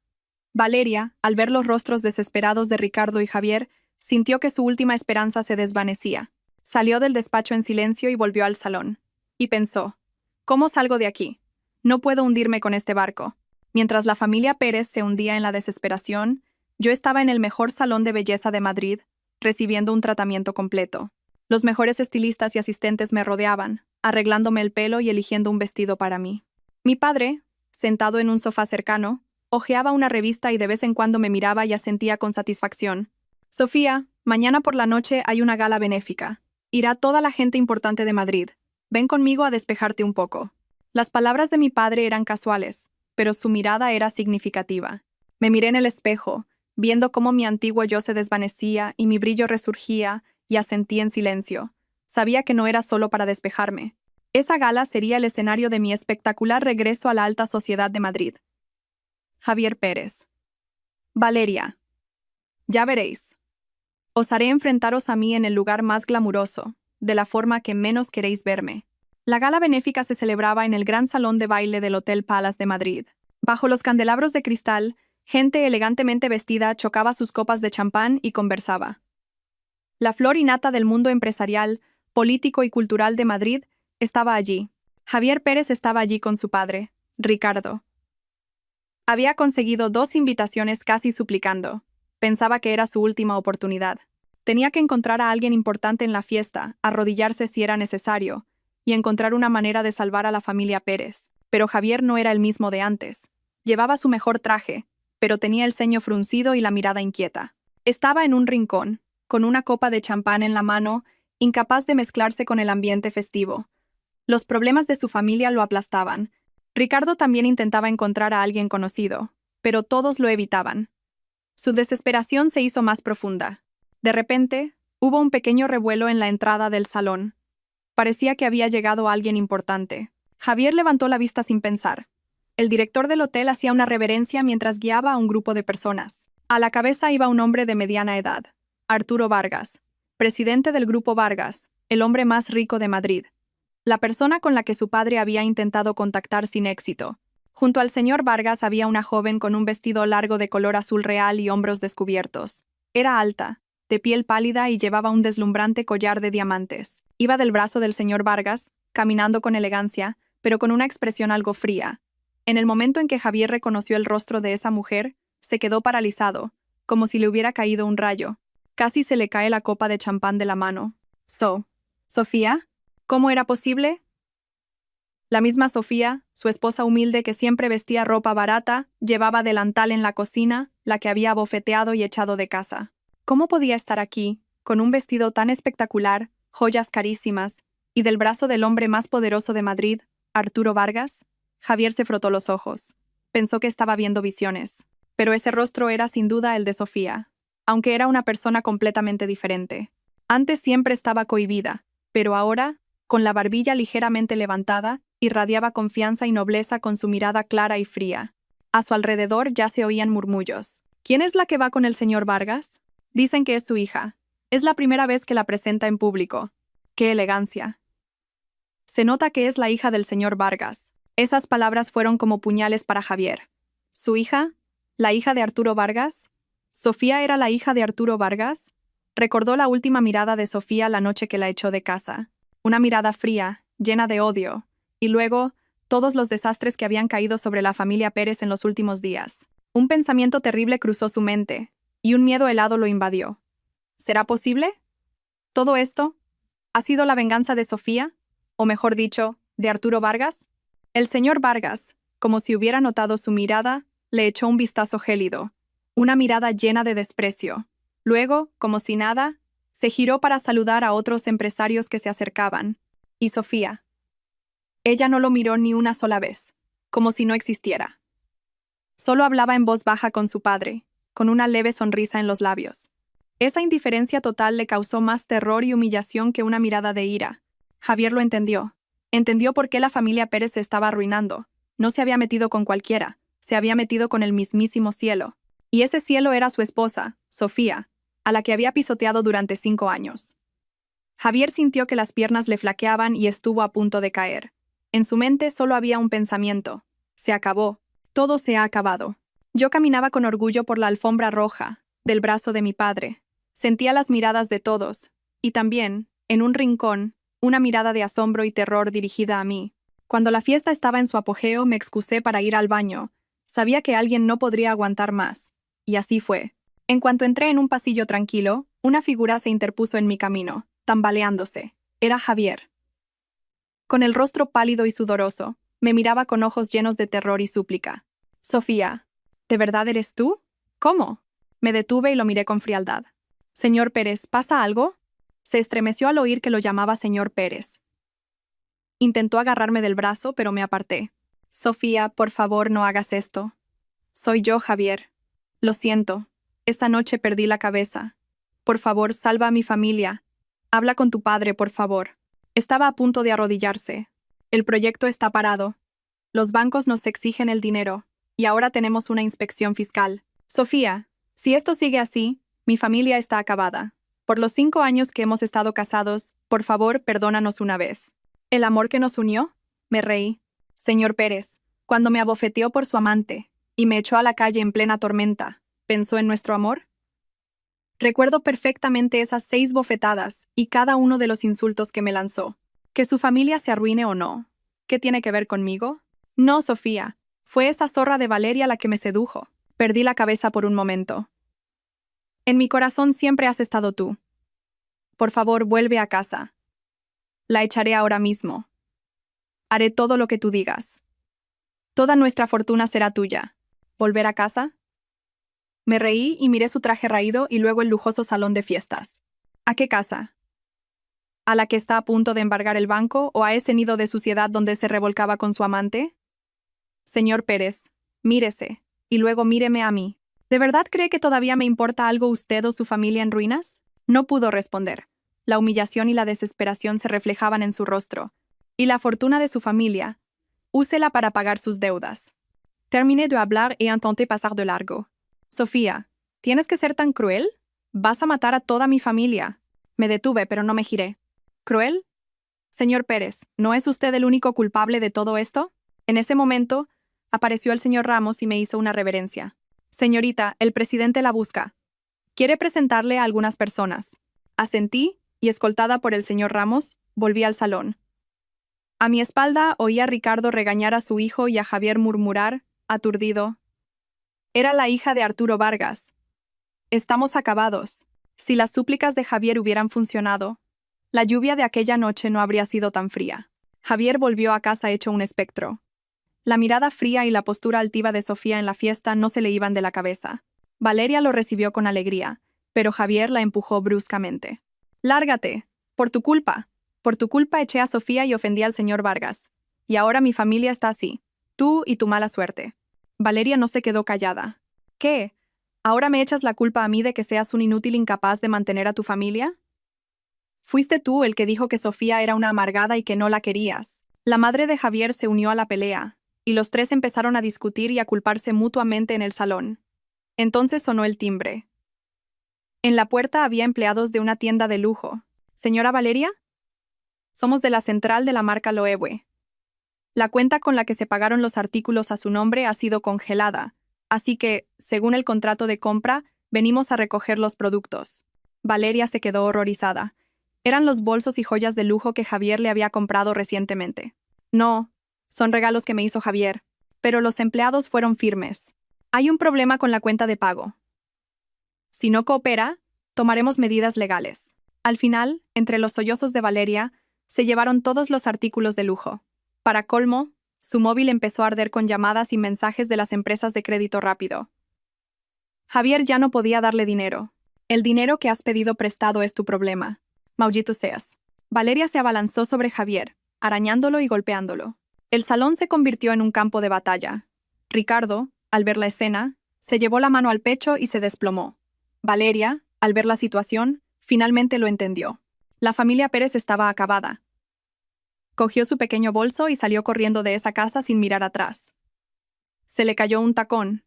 Valeria, al ver los rostros desesperados de Ricardo y Javier, sintió que su última esperanza se desvanecía. Salió del despacho en silencio y volvió al salón. Y pensó, ¿cómo salgo de aquí? No puedo hundirme con este barco. Mientras la familia Pérez se hundía en la desesperación, yo estaba en el mejor salón de belleza de Madrid, recibiendo un tratamiento completo. Los mejores estilistas y asistentes me rodeaban, arreglándome el pelo y eligiendo un vestido para mí. Mi padre, sentado en un sofá cercano, hojeaba una revista y de vez en cuando me miraba y asentía con satisfacción. Sofía, mañana por la noche hay una gala benéfica. Irá toda la gente importante de Madrid. Ven conmigo a despejarte un poco. Las palabras de mi padre eran casuales, pero su mirada era significativa. Me miré en el espejo, viendo cómo mi antiguo yo se desvanecía y mi brillo resurgía, y asentí en silencio. Sabía que no era solo para despejarme. Esa gala sería el escenario de mi espectacular regreso a la alta sociedad de Madrid. Javier Pérez. Valeria. Ya veréis. Os haré enfrentaros a mí en el lugar más glamuroso, de la forma que menos queréis verme. La gala benéfica se celebraba en el gran salón de baile del Hotel Palace de Madrid. Bajo los candelabros de cristal, gente elegantemente vestida chocaba sus copas de champán y conversaba. La flor y nata del mundo empresarial, político y cultural de Madrid estaba allí. Javier Pérez estaba allí con su padre, Ricardo. Había conseguido 2 invitaciones casi suplicando. Pensaba que era su última oportunidad. Tenía que encontrar a alguien importante en la fiesta, arrodillarse si era necesario, y encontrar una manera de salvar a la familia Pérez. Pero Javier no era el mismo de antes. Llevaba su mejor traje, pero tenía el ceño fruncido y la mirada inquieta. Estaba en un rincón, con una copa de champán en la mano, incapaz de mezclarse con el ambiente festivo. Los problemas de su familia lo aplastaban. Ricardo también intentaba encontrar a alguien conocido, pero todos lo evitaban. Su desesperación se hizo más profunda. De repente, hubo un pequeño revuelo en la entrada del salón. Parecía que había llegado alguien importante. Javier levantó la vista sin pensar. El director del hotel hacía una reverencia mientras guiaba a un grupo de personas. A la cabeza iba un hombre de mediana edad, Arturo Vargas, presidente del Grupo Vargas, el hombre más rico de Madrid. La persona con la que su padre había intentado contactar sin éxito. Junto al señor Vargas había una joven con un vestido largo de color azul real y hombros descubiertos. Era alta, de piel pálida y llevaba un deslumbrante collar de diamantes. Iba del brazo del señor Vargas, caminando con elegancia, pero con una expresión algo fría. En el momento en que Javier reconoció el rostro de esa mujer, se quedó paralizado, como si le hubiera caído un rayo. Casi se le cae la copa de champán de la mano. ¿Sofía? ¿Cómo era posible? La misma Sofía, su esposa humilde que siempre vestía ropa barata, llevaba delantal en la cocina, la que había abofeteado y echado de casa. ¿Cómo podía estar aquí, con un vestido tan espectacular, joyas carísimas, y del brazo del hombre más poderoso de Madrid, Arturo Vargas? Javier se frotó los ojos. Pensó que estaba viendo visiones. Pero ese rostro era sin duda el de Sofía, aunque era una persona completamente diferente. Antes siempre estaba cohibida, pero ahora, con la barbilla ligeramente levantada, irradiaba confianza y nobleza con su mirada clara y fría. A su alrededor ya se oían murmullos. ¿Quién es la que va con el señor Vargas? Dicen que es su hija. Es la primera vez que la presenta en público. ¡Qué elegancia! Se nota que es la hija del señor Vargas. Esas palabras fueron como puñales para Javier. ¿Su hija? ¿La hija de Arturo Vargas? ¿Sofía era la hija de Arturo Vargas? Recordó la última mirada de Sofía la noche que la echó de casa. Una mirada fría, llena de odio. Y luego, todos los desastres que habían caído sobre la familia Pérez en los últimos días. Un pensamiento terrible cruzó su mente, y un miedo helado lo invadió. ¿Será posible? ¿Todo esto ha sido la venganza de Sofía? O mejor dicho, de Arturo Vargas. El señor Vargas, como si hubiera notado su mirada, le echó un vistazo gélido, una mirada llena de desprecio. Luego, como si nada, se giró para saludar a otros empresarios que se acercaban. Y Sofía. Ella no lo miró ni una sola vez, como si no existiera. Solo hablaba en voz baja con su padre, con una leve sonrisa en los labios. Esa indiferencia total le causó más terror y humillación que una mirada de ira. Javier lo entendió. Entendió por qué la familia Pérez se estaba arruinando. No se había metido con cualquiera, se había metido con el mismísimo cielo. Y ese cielo era su esposa, Sofía, a la que había pisoteado durante 5 años. Javier sintió que las piernas le flaqueaban y estuvo a punto de caer. En su mente solo había un pensamiento. Se acabó. Todo se ha acabado. Yo caminaba con orgullo por la alfombra roja, del brazo de mi padre. Sentía las miradas de todos, y también, en un rincón, una mirada de asombro y terror dirigida a mí. Cuando la fiesta estaba en su apogeo, me excusé para ir al baño. Sabía que alguien no podría aguantar más. Y así fue. En cuanto entré en un pasillo tranquilo, una figura se interpuso en mi camino, tambaleándose. Era Javier. Con el rostro pálido y sudoroso, me miraba con ojos llenos de terror y súplica. Sofía, ¿de verdad eres tú? ¿Cómo? Me detuve y lo miré con frialdad. Señor Pérez, ¿pasa algo? Se estremeció al oír que lo llamaba señor Pérez. Intentó agarrarme del brazo, pero me aparté. Sofía, por favor, no hagas esto. Soy yo, Javier. Lo siento. Esa noche perdí la cabeza. Por favor, salva a mi familia. Habla con tu padre, por favor. Estaba a punto de arrodillarse. El proyecto está parado. Los bancos nos exigen el dinero, y ahora tenemos una inspección fiscal. Sofía, si esto sigue así, mi familia está acabada. Por los 5 años que hemos estado casados, por favor, perdónanos una vez. ¿El amor que nos unió? Me reí. Señor Pérez, cuando me abofeteó por su amante y me echó a la calle en plena tormenta, ¿pensó en nuestro amor? Recuerdo perfectamente esas 6 bofetadas y cada uno de los insultos que me lanzó. ¿Que su familia se arruine o no? ¿Qué tiene que ver conmigo? No, Sofía. Fue esa zorra de Valeria la que me sedujo. Perdí la cabeza por un momento. En mi corazón siempre has estado tú. Por favor, vuelve a casa. La echaré ahora mismo. Haré todo lo que tú digas. Toda nuestra fortuna será tuya. ¿Volver a casa? Me reí y miré su traje raído y luego el lujoso salón de fiestas. ¿A qué casa? ¿A la que está a punto de embargar el banco o a ese nido de suciedad donde se revolcaba con su amante? Señor Pérez, mírese, y luego míreme a mí. ¿De verdad cree que todavía me importa algo usted o su familia en ruinas? No pudo responder. La humillación y la desesperación se reflejaban en su rostro. Y la fortuna de su familia, úsela para pagar sus deudas. Terminé de hablar e intenté pasar de largo. Sofía, ¿tienes que ser tan cruel? ¿Vas a matar a toda mi familia? Me detuve, pero no me giré. ¿Cruel? Señor Pérez, ¿no es usted el único culpable de todo esto? En ese momento, apareció el señor Ramos y me hizo una reverencia. Señorita, el presidente la busca. Quiere presentarle a algunas personas. Asentí, y escoltada por el señor Ramos, volví al salón. A mi espalda oí a Ricardo regañar a su hijo y a Javier murmurar, aturdido. Era la hija de Arturo Vargas. Estamos acabados. Si las súplicas de Javier hubieran funcionado, la lluvia de aquella noche no habría sido tan fría. Javier volvió a casa hecho un espectro. La mirada fría y la postura altiva de Sofía en la fiesta no se le iban de la cabeza. Valeria lo recibió con alegría, pero Javier la empujó bruscamente. «Lárgate. Por tu culpa. Por tu culpa eché a Sofía y ofendí al señor Vargas. Y ahora mi familia está así. Tú y tu mala suerte». Valeria no se quedó callada. «¿Qué? ¿Ahora me echas la culpa a mí de que seas un inútil incapaz de mantener a tu familia? Fuiste tú el que dijo que Sofía era una amargada y que no la querías». La madre de Javier se unió a la pelea, y los tres empezaron a discutir y a culparse mutuamente en el salón. Entonces sonó el timbre. En la puerta había empleados de una tienda de lujo. «¿Señora Valeria?» «Somos de la central de la marca Loewe. La cuenta con la que se pagaron los artículos a su nombre ha sido congelada, así que, según el contrato de compra, venimos a recoger los productos». Valeria se quedó horrorizada. Eran los bolsos y joyas de lujo que Javier le había comprado recientemente. «No, son regalos que me hizo Javier». Pero los empleados fueron firmes. «Hay un problema con la cuenta de pago. Si no coopera, tomaremos medidas legales». Al final, entre los sollozos de Valeria, se llevaron todos los artículos de lujo. Para colmo, su móvil empezó a arder con llamadas y mensajes de las empresas de crédito rápido. Javier ya no podía darle dinero. «El dinero que has pedido prestado es tu problema. Maldito seas». Valeria se abalanzó sobre Javier, arañándolo y golpeándolo. El salón se convirtió en un campo de batalla. Ricardo, al ver la escena, se llevó la mano al pecho y se desplomó. Valeria, al ver la situación, finalmente lo entendió. La familia Pérez estaba acabada. Cogió su pequeño bolso y salió corriendo de esa casa sin mirar atrás. Se le cayó un tacón,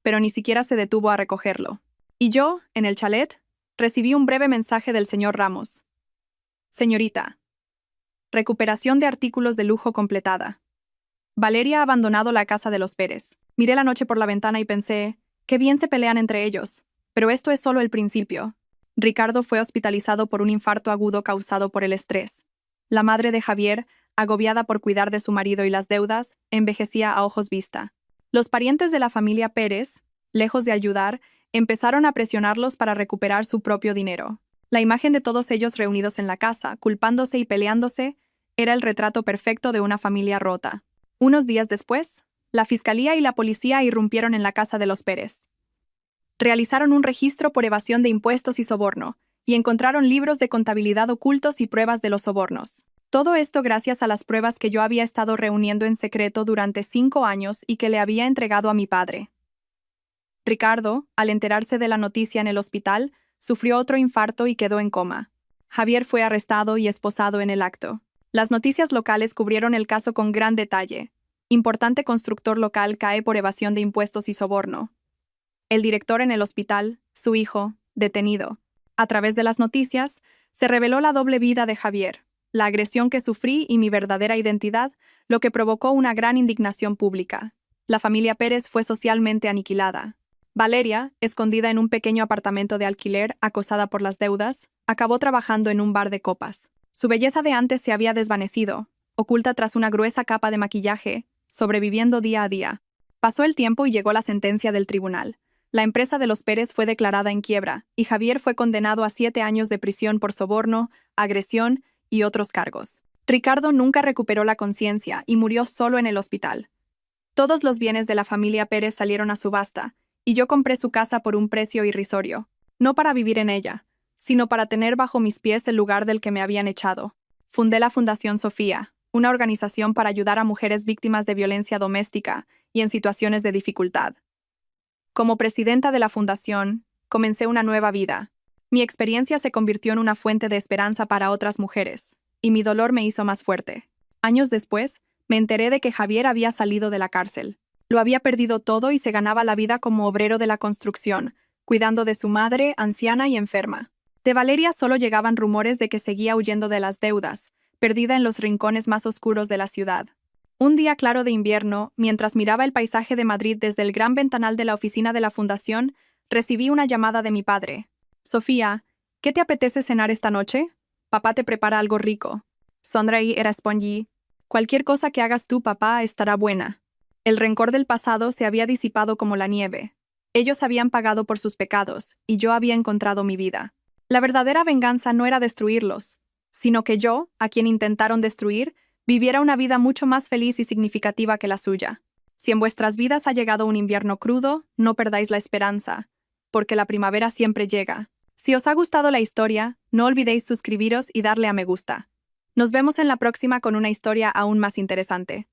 pero ni siquiera se detuvo a recogerlo. Y yo, en el chalet, recibí un breve mensaje del señor Ramos. «Señorita, recuperación de artículos de lujo completada. Valeria ha abandonado la casa de los Pérez. Miré la noche por la ventana y pensé, qué bien se pelean entre ellos. Pero esto es solo el principio». Ricardo fue hospitalizado por un infarto agudo causado por el estrés. La madre de Javier, agobiada por cuidar de su marido y las deudas, envejecía a ojos vista. Los parientes de la familia Pérez, lejos de ayudar, empezaron a presionarlos para recuperar su propio dinero. La imagen de todos ellos reunidos en la casa, culpándose y peleándose, era el retrato perfecto de una familia rota. Unos días después, la fiscalía y la policía irrumpieron en la casa de los Pérez. Realizaron un registro por evasión de impuestos y soborno, y encontraron libros de contabilidad ocultos y pruebas de los sobornos. Todo esto gracias a las pruebas que yo había estado reuniendo en secreto durante 5 años y que le había entregado a mi padre. Ricardo, al enterarse de la noticia en el hospital, sufrió otro infarto y quedó en coma. Javier fue arrestado y esposado en el acto. Las noticias locales cubrieron el caso con gran detalle. Importante constructor local cae por evasión de impuestos y soborno. El director en el hospital, su hijo, detenido. A través de las noticias, se reveló la doble vida de Javier, la agresión que sufrí y mi verdadera identidad, lo que provocó una gran indignación pública. La familia Pérez fue socialmente aniquilada. Valeria, escondida en un pequeño apartamento de alquiler, acosada por las deudas, acabó trabajando en un bar de copas. Su belleza de antes se había desvanecido, oculta tras una gruesa capa de maquillaje, sobreviviendo día a día. Pasó el tiempo y llegó la sentencia del tribunal. La empresa de los Pérez fue declarada en quiebra, y Javier fue condenado a 7 años de prisión por soborno, agresión y otros cargos. Ricardo nunca recuperó la conciencia y murió solo en el hospital. Todos los bienes de la familia Pérez salieron a subasta, y yo compré su casa por un precio irrisorio, no para vivir en ella, sino para tener bajo mis pies el lugar del que me habían echado. Fundé la Fundación Sofía, una organización para ayudar a mujeres víctimas de violencia doméstica y en situaciones de dificultad. Como presidenta de la fundación, comencé una nueva vida. Mi experiencia se convirtió en una fuente de esperanza para otras mujeres, y mi dolor me hizo más fuerte. Años después, me enteré de que Javier había salido de la cárcel. Lo había perdido todo y se ganaba la vida como obrero de la construcción, cuidando de su madre, anciana y enferma. De Valeria solo llegaban rumores de que seguía huyendo de las deudas, perdida en los rincones más oscuros de la ciudad. Un día claro de invierno, mientras miraba el paisaje de Madrid desde el gran ventanal de la oficina de la fundación, recibí una llamada de mi padre. «Sofía, ¿qué te apetece cenar esta noche? Papá te prepara algo rico». Sonreí y respondí, «Cualquier cosa que hagas tú, papá, estará buena». El rencor del pasado se había disipado como la nieve. Ellos habían pagado por sus pecados, y yo había encontrado mi vida. La verdadera venganza no era destruirlos, sino que yo, a quien intentaron destruir, viviera una vida mucho más feliz y significativa que la suya. Si en vuestras vidas ha llegado un invierno crudo, no perdáis la esperanza, porque la primavera siempre llega. Si os ha gustado la historia, no olvidéis suscribiros y darle a me gusta. Nos vemos en la próxima con una historia aún más interesante.